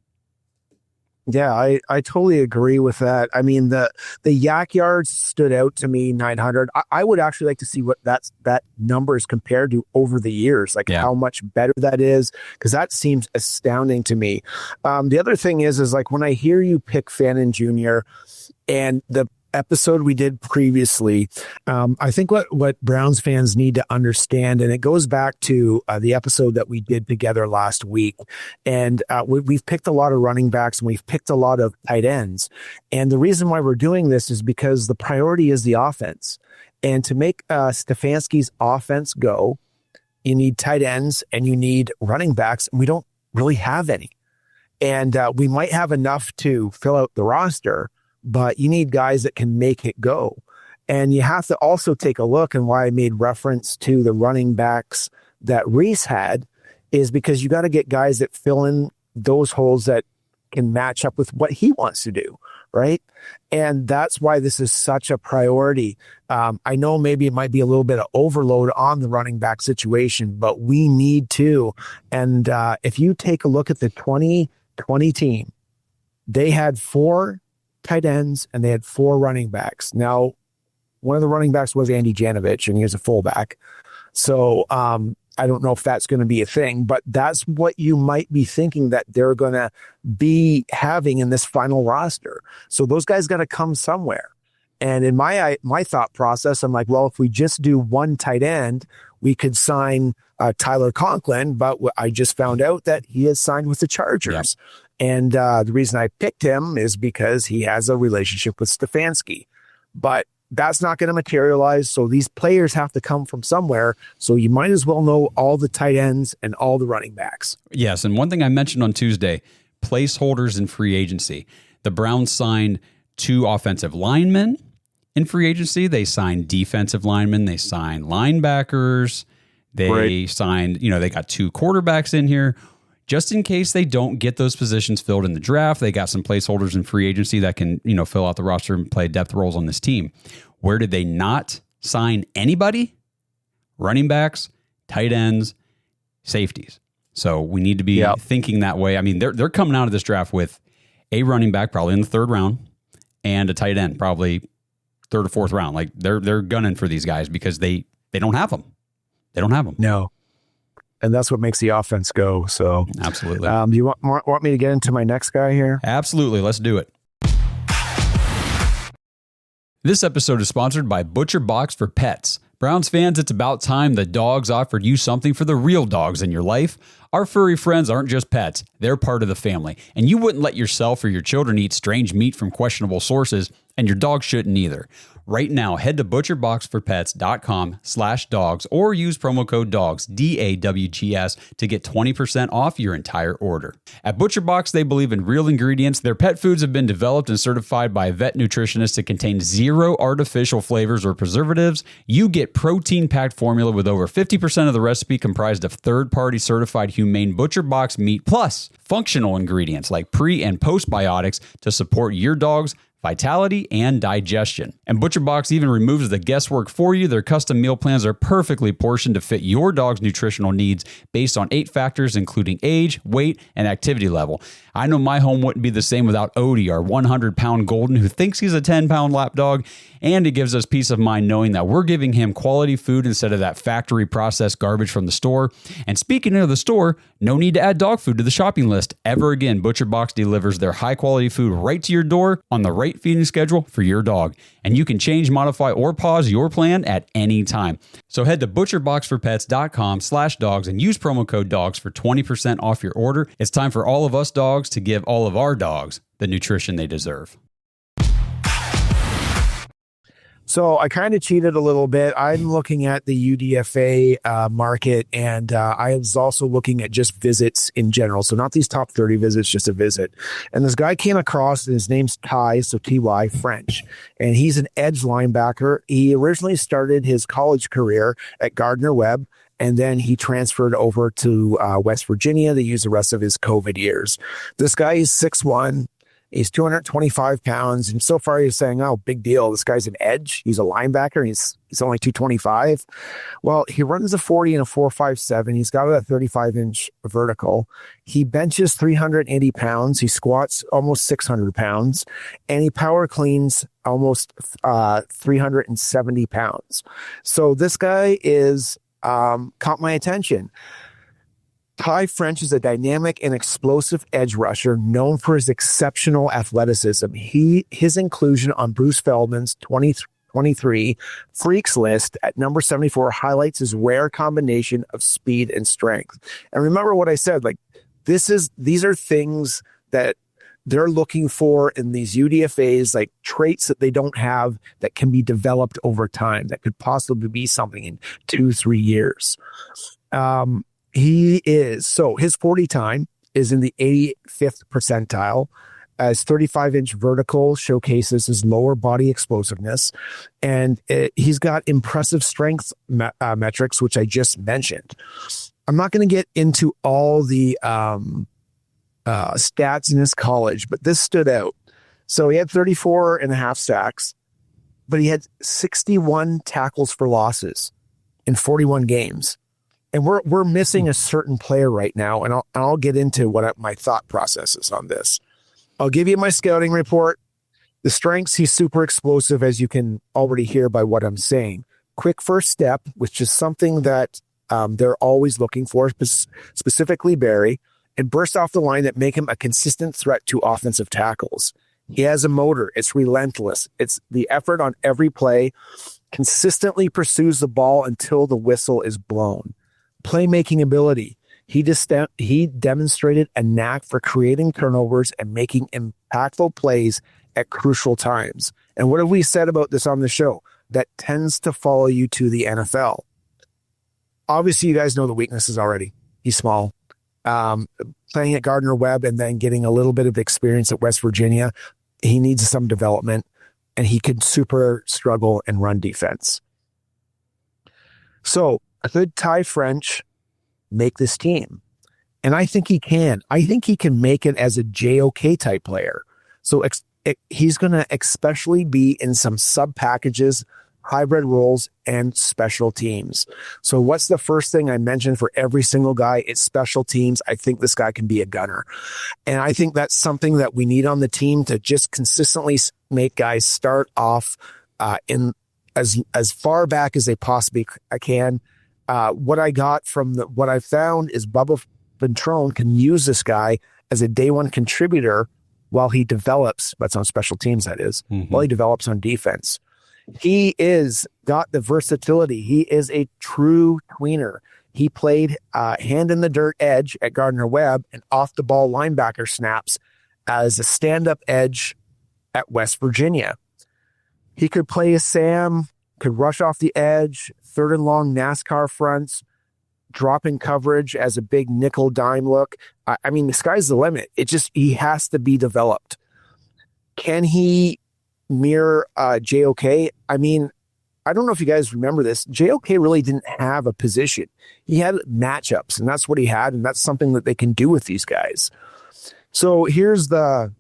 Yeah, I totally agree with that. I mean, the yak yards stood out to me, 900. I would actually like to see what that number is compared to over the years, how much better that is, because that seems astounding to me. The other thing is like when I hear you pick Fannin Jr. and the episode we did previously, I think what Browns fans need to understand, and it goes back to the episode that we did together last week, and we've picked a lot of running backs and we've picked a lot of tight ends, and the reason why we're doing this is because the priority is the offense, and to make Stefanski's offense go, you need tight ends and you need running backs, and we don't really have any, and we might have enough to fill out the roster, but you need guys that can make it go. And you have to also take a look, and why I made reference to the running backs that Reese had is because you got to get guys that fill in those holes that can match up with what he wants to do, right? And that's why this is such a priority. I know maybe it might be a little bit of overload on the running back situation, but we need to. And if you take a look at the 2020 team, they had 4 tight ends and they had 4 running backs. Now, one of the running backs was Andy Janovich, and he was a fullback. So I don't know if that's going to be a thing, but that's what you might be thinking that they're going to be having in this final roster. So those guys got to come somewhere. And in my thought process, I'm like, well, if we just do 1 tight end, we could sign Tyler Conklin, but I just found out that he is signed with the Chargers. Yeah. And the reason I picked him is because he has a relationship with Stefanski. But that's not going to materialize. So these players have to come from somewhere. So you might as well know all the tight ends and all the running backs. Yes. And one thing I mentioned on Tuesday, placeholders in free agency. The Browns signed 2 offensive linemen in free agency. They signed defensive linemen. They signed linebackers. They signed, they got 2 quarterbacks in here. Just in case they don't get those positions filled in the draft, they got some placeholders in free agency that can, fill out the roster and play depth roles on this team. Where did they not sign anybody? Running backs, tight ends, safeties. So we need to be thinking that way. I mean, they're coming out of this draft with a running back probably in the 3rd round and a tight end probably 3rd or 4th round. Like they're gunning for these guys because they don't have them. They don't have them. No. And that's what makes the offense go. So absolutely. Do you want me to get into my next guy here? Absolutely. Let's do it. This episode is sponsored by Butcher Box for Pets. Browns fans, it's about time the Dawgs offered you something for the real dogs in your life. Our furry friends aren't just pets. They're part of the family. And you wouldn't let yourself or your children eat strange meat from questionable sources, and your dog shouldn't either. Right now, head to butcherboxforpets.com/dogs or use promo code DAWGS, DAWGS, to get 20% off your entire order. At ButcherBox, they believe in real ingredients. Their pet foods have been developed and certified by vet nutritionists to contain 0 artificial flavors or preservatives. You get protein-packed formula with over 50% of the recipe comprised of third-party certified humane ButcherBox meat, plus functional ingredients like pre- and postbiotics to support your dog's vitality and digestion. And ButcherBox even removes the guesswork for you. Their custom meal plans are perfectly portioned to fit your dog's nutritional needs based on 8 factors, including age, weight, and activity level. I know my home wouldn't be the same without Odie, our 100-pound golden who thinks he's a 10-pound lap dog. And it gives us peace of mind knowing that we're giving him quality food instead of that factory processed garbage from the store. And speaking of the store, no need to add dog food to the shopping list ever again. ButcherBox delivers their high-quality food right to your door on the right feeding schedule for your dog. And you can change, modify, or pause your plan at any time. So head to butcherboxforpets.com/dogs and use promo code DAWGS for 20% off your order. It's time for all of us dogs to give all of our dogs the nutrition they deserve. So I kind of cheated a little bit. I'm looking at the UDFA market, and I was also looking at just visits in general. So not these top 30 visits, just a visit. And this guy came across, and his name's Ty, so Ty French, and he's an edge linebacker. He originally started his college career at Gardner-Webb, and then he transferred over to West Virginia to use the rest of his COVID years. This guy is 6'1". He's 225 pounds. And so far he's saying, oh, big deal. This guy's an edge. He's a linebacker. He's only 225. Well, he runs a 40 and a 4.57. He's got a 35-inch vertical. He benches 380 pounds. He squats almost 600 pounds. And he power cleans almost 370 pounds. So this guy is caught my attention. Ty French is a dynamic and explosive edge rusher known for his exceptional athleticism. His inclusion on Bruce Feldman's 2023 Freaks list at number 74 highlights his rare combination of speed and strength. And remember what I said, like these are things that they're looking for in these UDFAs, like traits that they don't have that can be developed over time, that could possibly be something in 2-3 years. His 40 time is in the 85th percentile. His 35-inch vertical showcases his lower body explosiveness, and he's got impressive strength metrics, which I just mentioned. I'm not going to get into all the stats in his college, but this stood out. So he had 34 and a half sacks, but he had 61 tackles for losses in 41 games. And we're missing a certain player right now, and I'll get into what my thought process is on this. I'll give you my scouting report. The strengths, he's super explosive, as you can already hear by what I'm saying. Quick first step, which is something that they're always looking for, specifically Barry, and burst off the line that make him a consistent threat to offensive tackles. He has a motor. It's relentless. It's the effort on every play, consistently pursues the ball until the whistle is blown. Playmaking ability. He demonstrated a knack for creating turnovers and making impactful plays at crucial times. And what have we said about this on the show? That tends to follow you to the NFL. Obviously, you guys know the weaknesses already. He's small. Playing at Gardner-Webb and then getting a little bit of experience at West Virginia, he needs some development, and he could super struggle and run defense. So, could Ty French make this team? And I think he can. I think he can make it as a JOK type player. So he's going to especially be in some sub packages, hybrid roles, and special teams. So what's the first thing I mentioned for every single guy? It's special teams. I think this guy can be a gunner. And I think that's something that we need on the team to just consistently make guys start off in as far back as they possibly can. What I got from what I found is Bubba Ventrone can use this guy as a day one contributor while he develops, that's on special teams, that is, while he develops on defense. He is got the versatility. He is a true tweener. He played hand in the dirt edge at Gardner-Webb and off the ball linebacker snaps as a stand-up edge at West Virginia. He could play as Sam, could rush off the edge, third and long NASCAR fronts, dropping coverage as a big nickel dime look. I mean, the sky's the limit. He has to be developed. Can he mirror JOK? I mean, I don't know if you guys remember this. JOK really didn't have a position. He had matchups, and that's what he had, and that's something that they can do with these guys. So here's the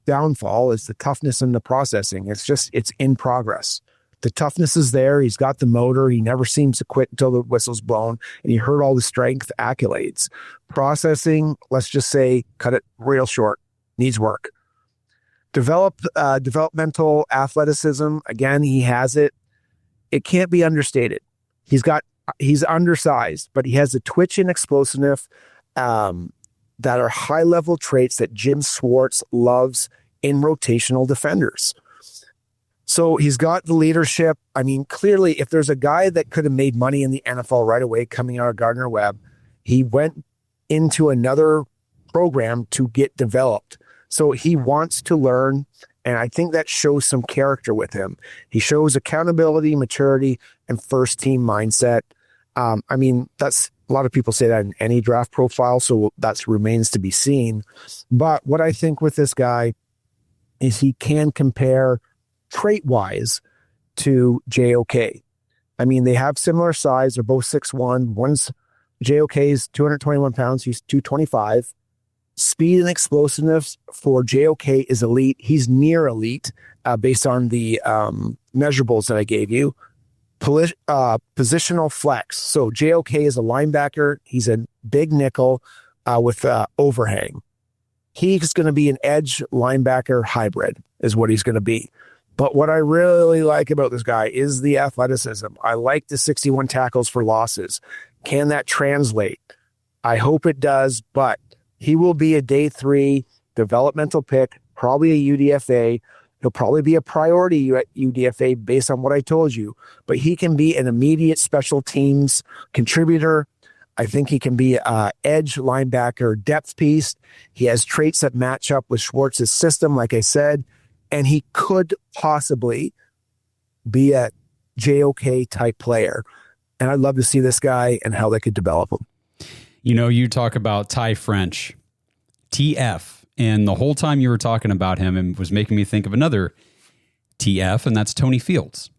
downfall, is the toughness and the processing. It's in progress. The toughness is there. He's got the motor. He never seems to quit until the whistle's blown, and he heard all the strength accolades. Processing, let's just say, cut it real short, needs work. Developmental athleticism, again, he has it. It can't be understated. He's undersized, but he has the twitch and explosiveness that are high-level traits that Jim Schwartz loves in rotational defenders. So he's got the leadership. I mean, clearly, if there's a guy that could have made money in the NFL right away coming out of Gardner-Webb, he went into another program to get developed. So he wants to learn, and I think that shows some character with him. He shows accountability, maturity, and first-team mindset. I mean, that's a lot of people say that in any draft profile, so that remains to be seen. But what I think with this guy is he can compare trait-wise to JOK. I mean, they have similar size. They're both 6'1". JOK is 221 pounds. He's 225. Speed and explosiveness for JOK is elite. He's near elite based on the measurables that I gave you. Positional flex. So JOK is a linebacker. He's a big nickel with overhang. He's going to be an edge linebacker hybrid is what he's going to be. But what I really like about this guy is the athleticism. I like the 61 tackles for losses. Can that translate? I hope it does, but he will be a day 3 developmental pick, probably a UDFA. He'll probably be a priority at UDFA based on what I told you, but he can be an immediate special teams contributor. I think he can be an edge linebacker depth piece. He has traits that match up with Schwartz's system, like I said, and he could possibly be a JOK type player. And I'd love to see this guy and how they could develop him. You know, you talk about Ty French, TF, and the whole time you were talking about him and was making me think of another TF, and that's Tony Fields,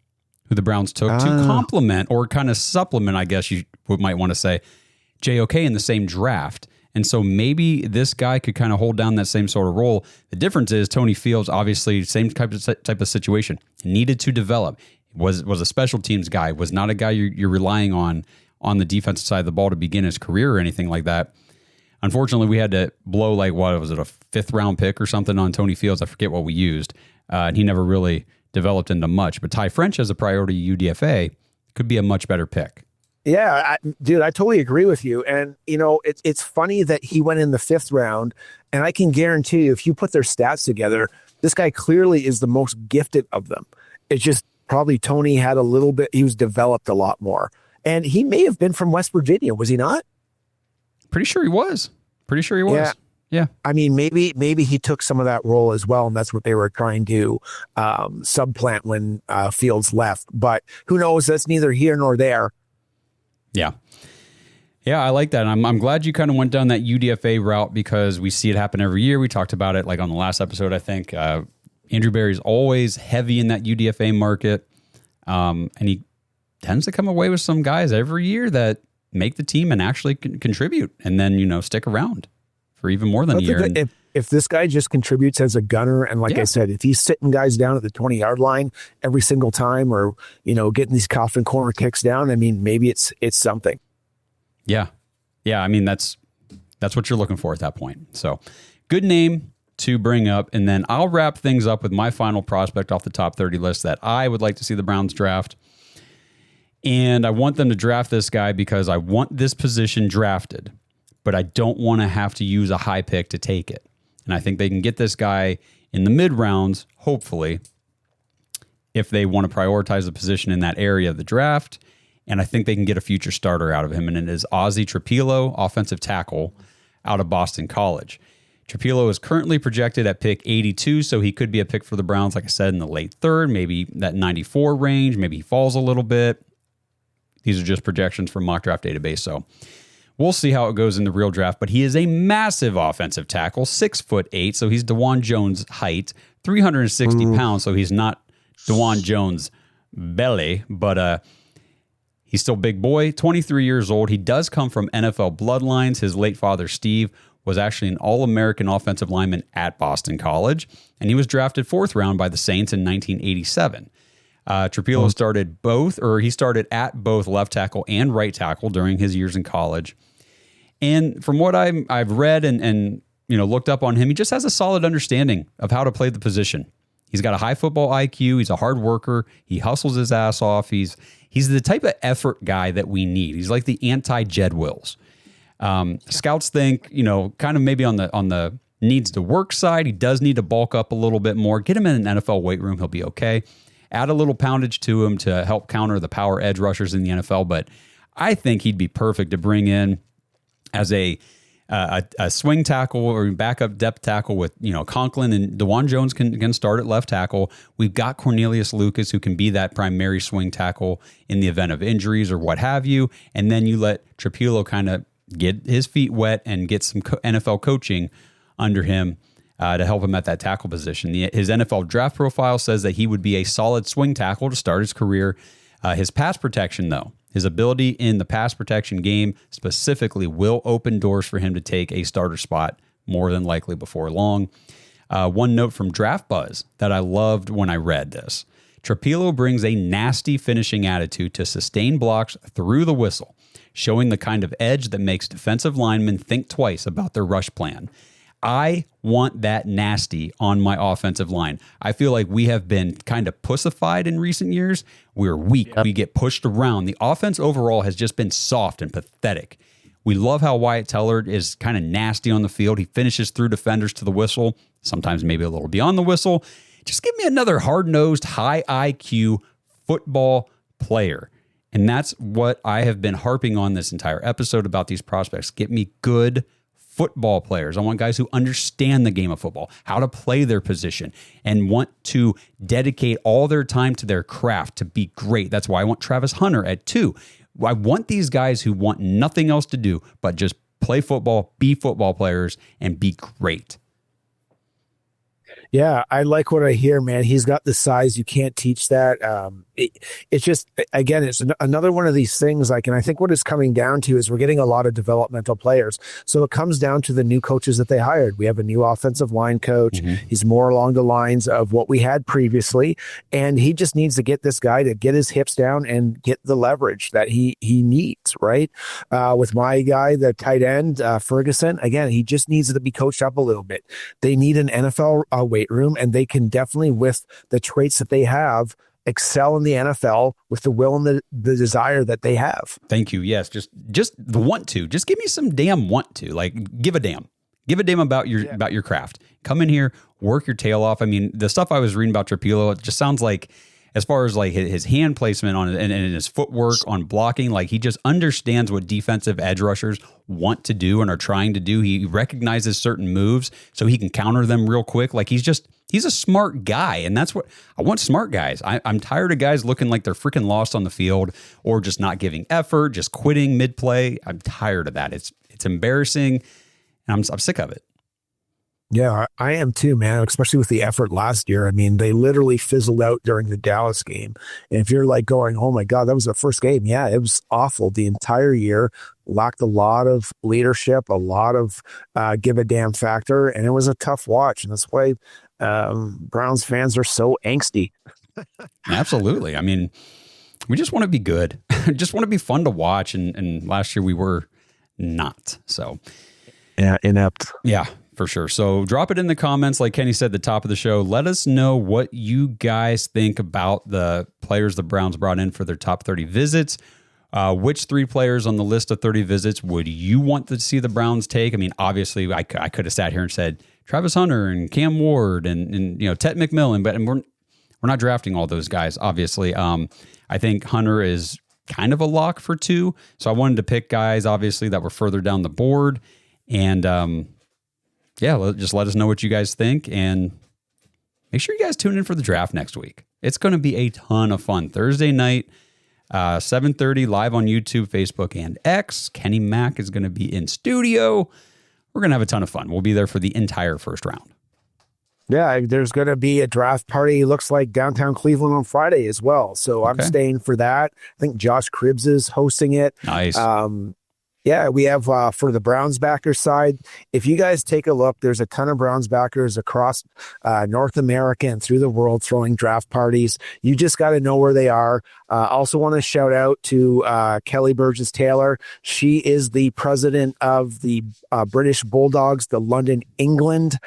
who the Browns took to complement or kind of supplement, I guess you might want to say, JOK in the same draft. And so maybe this guy could kind of hold down that same sort of role. The difference is Tony Fields, obviously, same type of situation, needed to develop. Was a special teams guy, was not a guy you're relying on the defensive side of the ball to begin his career or anything like that. Unfortunately, we had to blow like, what was it, a 5th round pick or something on Tony Fields? I forget what we used. And he never really developed into much. But Ty French as a priority UDFA could be a much better pick. Yeah, dude, I totally agree with you. And, it's funny that he went in the 5th round. And I can guarantee you, if you put their stats together, this guy clearly is the most gifted of them. It's just probably Tony had a little bit, he was developed a lot more. And he may have been from West Virginia, was he not? Pretty sure he was. Yeah. I mean, maybe he took some of that role as well, and that's what they were trying to supplant when Fields left. But who knows? That's neither here nor there. Yeah. Yeah, I like that. And I'm glad you kind of went down that UDFA route because we see it happen every year. We talked about it like on the last episode, I think. Andrew Berry's always heavy in that UDFA market. And he tends to come away with some guys every year that make the team and actually contribute and then, stick around for even more than a year. If this guy just contributes as a gunner, and like I said, if he's sitting guys down at the 20-yard line every single time or, getting these coffin corner kicks down, I mean, maybe it's something. Yeah. Yeah. I mean, that's what you're looking for at that point. So good name to bring up. And then I'll wrap things up with my final prospect off the top 30 list that I would like to see the Browns draft. And I want them to draft this guy because I want this position drafted, but I don't want to have to use a high pick to take it. And I think they can get this guy in the mid rounds, hopefully, if they want to prioritize the position in that area of the draft. And I think they can get a future starter out of him. And it is Ozzy Trapilo, offensive tackle out of Boston College. Trapilo is currently projected at pick 82, so he could be a pick for the Browns, like I said, in the late 3rd, maybe that 94 range. Maybe he falls a little bit. These are just projections from Mock Draft Database, so we'll see how it goes in the real draft. But he is a massive offensive tackle, 6'8", so he's DeJuan Jones' height, 360 pounds, so he's not DeJuan Jones' belly, but he's still big boy, 23 years old. He does come from NFL bloodlines. His late father, Steve, was actually an All-American offensive lineman at Boston College, and he was drafted 4th round by the Saints in 1987. Trapilo started at both left tackle and right tackle during his years in college. And from what I've read and looked up on him, he just has a solid understanding of how to play the position. He's got a high football IQ. He's a hard worker. He hustles his ass off. He's the type of effort guy that we need. He's like the anti-Jed Wills. Scouts think, kind of maybe on the needs to work side, he does need to bulk up a little bit more. Get him in an NFL weight room. He'll be okay. Add a little poundage to him to help counter the power edge rushers in the NFL. But I think he'd be perfect to bring in as a swing tackle or backup depth tackle with, Conklin and DeJuan Jones can start at left tackle. We've got Cornelius Lucas who can be that primary swing tackle in the event of injuries or what have you. And then you let Trapilo kind of get his feet wet and get some NFL coaching under him to help him at that tackle position. His NFL draft profile says that he would be a solid swing tackle to start his career. His pass protection, though, his ability in the pass protection game specifically will open doors for him to take a starter spot more than likely before long. One note from Draft Buzz that I loved when I read this. Trapilo brings a nasty finishing attitude to sustain blocks through the whistle, showing the kind of edge that makes defensive linemen think twice about their rush plan. I want that nasty on my offensive line. I feel like we have been kind of pussified in recent years. We're weak. Yep. We get pushed around. The offense overall has just been soft and pathetic. We love how Wyatt Teller is kind of nasty on the field. He finishes through defenders to the whistle, sometimes maybe a little beyond the whistle. Just give me another hard-nosed, high IQ football player. And that's what I have been harping on this entire episode about these prospects. Get me good football players. I want guys who understand the game of football, how to play their position, and want to dedicate all their time to their craft to be great. That's why I want Travis Hunter at 2. I want these guys who want nothing else to do but just play football, be football players, and be great. Yeah, I like what I hear, man. He's got the size. You can't teach that. it's just, again, it's another one of these things. Like, and I think what it's coming down to is we're getting a lot of developmental players. So it comes down to the new coaches that they hired. We have a new offensive line coach. He's more along the lines of what we had previously. And he just needs to get this guy to get his hips down and get the leverage that he needs, right? With my guy, the tight end, Ferguson, again, he just needs to be coached up a little bit. They need an NFL weight room, and they can definitely, with the traits that they have, excel in the NFL with the will and the desire that they have. Thank you. Yes. Just the want to. Just give me some damn want to. Like, give a damn. Give a damn about your craft. Come in here, work your tail off. I mean, the stuff I was reading about Trapilo, it just sounds like, as far as like his hand placement on and his footwork on blocking, like he just understands what defensive edge rushers want to do and are trying to do. He recognizes certain moves so he can counter them real quick. Like he's a smart guy. And that's what I want, smart guys. I'm tired of guys looking like they're freaking lost on the field or just not giving effort, just quitting mid play. I'm tired of that. It's embarrassing. And I'm sick of it. Yeah, I am too, man, especially with the effort last year. I mean, they literally fizzled out during the Dallas game. And if you're like going, oh my God, that was the first game. Yeah, it was awful the entire year. Lacked a lot of leadership, a lot of give a damn factor. And it was a tough watch. And that's why Browns fans are so angsty. Absolutely. I mean, we just want to be good. Just want to be fun to watch. And last year we were not. So, yeah, inept. Yeah. For sure. So drop it in the comments. Like Kenny said at the top of the show, let us know what you guys think about the players the Browns brought in for their top 30 visits. Which 3 players on the list of 30 visits would you want to see the Browns take? I mean, obviously, I could have sat here and said Travis Hunter and Cam Ward and Ted McMillan, but we're not drafting all those guys, obviously. I think Hunter is kind of a lock for 2. So I wanted to pick guys, obviously, that were further down the board. And yeah, just let us know what you guys think, and make sure you guys tune in for the draft next week. It's going to be a ton of fun. Thursday night, 7:30, live on YouTube, Facebook, and X. Kenny Mack is going to be in studio. We're going to have a ton of fun. We'll be there for the entire first round. Yeah, there's going to be a draft party, looks like downtown Cleveland on Friday as well. So I'm staying for that. I think Josh Cribbs is hosting it. Nice. Yeah, we have for the Browns backers side, if you guys take a look, there's a ton of Browns backers across North America and through the world throwing draft parties. You just got to know where they are. Also want to shout out to Kelly Burgess Taylor. She is the president of the British Bulldogs, the London, England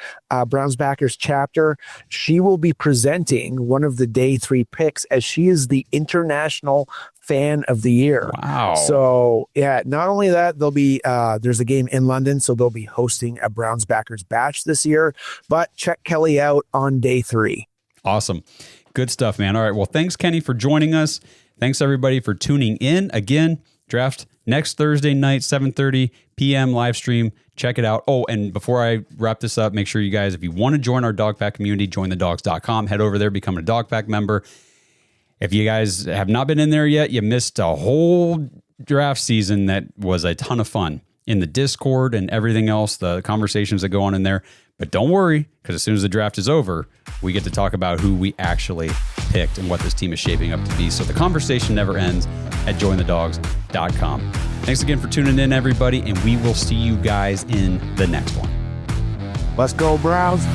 Browns backers chapter. She will be presenting one of the day 3 picks as she is the international fan of the year. Wow. So yeah, not only that, there'll be there's a game in London, so they'll be hosting a Browns backers batch this year, but check Kelly out on day 3. Awesome. Good stuff, man. All right. Well, thanks, Kenny, for joining us. Thanks everybody for tuning in. Again, draft next Thursday night, 7:30 p.m. live stream. Check it out. Oh, and before I wrap this up, make sure you guys, if you want to join our dog pack community, join thedawgs.com, head over there, become a dog pack member. If you guys have not been in there yet, you missed a whole draft season that was a ton of fun in the Discord and everything else, the conversations that go on in there. But don't worry, because as soon as the draft is over, we get to talk about who we actually picked and what this team is shaping up to be. So the conversation never ends at jointhedawgs.com. Thanks again for tuning in, everybody, and we will see you guys in the next one. Let's go, Browns.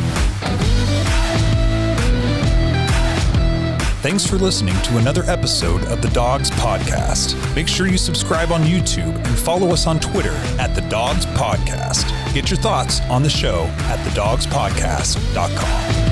Thanks for listening to another episode of the Dawgs Podcast. Make sure you subscribe on YouTube and follow us on Twitter at the Dawgs Podcast. Get your thoughts on the show at thedawgspodcast.com.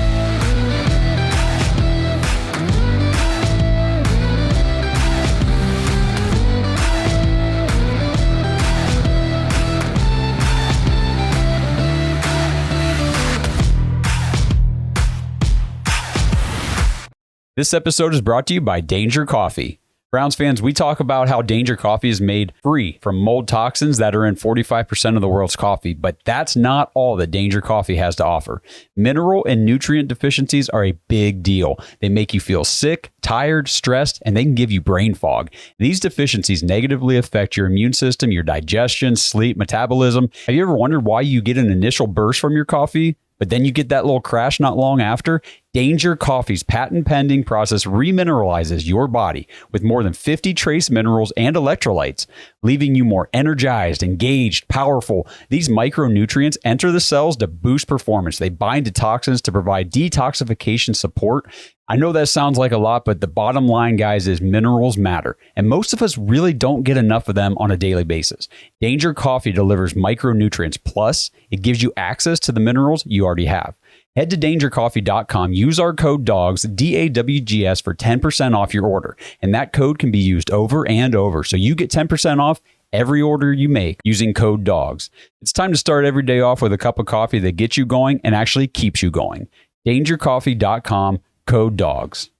This episode is brought to you by Danger Coffee. Browns fans, we talk about how Danger Coffee is made free from mold toxins that are in 45% of the world's coffee, but that's not all that Danger Coffee has to offer. Mineral and nutrient deficiencies are a big deal. They make you feel sick, tired, stressed, and they can give you brain fog. These deficiencies negatively affect your immune system, your digestion, sleep, metabolism. Have you ever wondered why you get an initial burst from your coffee? but then you get that little crash not long after. Danger Coffee's patent-pending process remineralizes your body with more than 50 trace minerals and electrolytes, leaving you more energized, engaged, powerful. These micronutrients enter the cells to boost performance. They bind to toxins to provide detoxification support. I know that sounds like a lot, but the bottom line, guys, is minerals matter, and most of us really don't get enough of them on a daily basis. Danger Coffee delivers micronutrients, plus it gives you access to the minerals you already have. Head to dangercoffee.com, use our code DAWGS, DAWGS, for 10% off your order. And that code can be used over and over. So you get 10% off every order you make using code DAWGS. It's time to start every day off with a cup of coffee that gets you going and actually keeps you going. Dangercoffee.com, code DAWGS.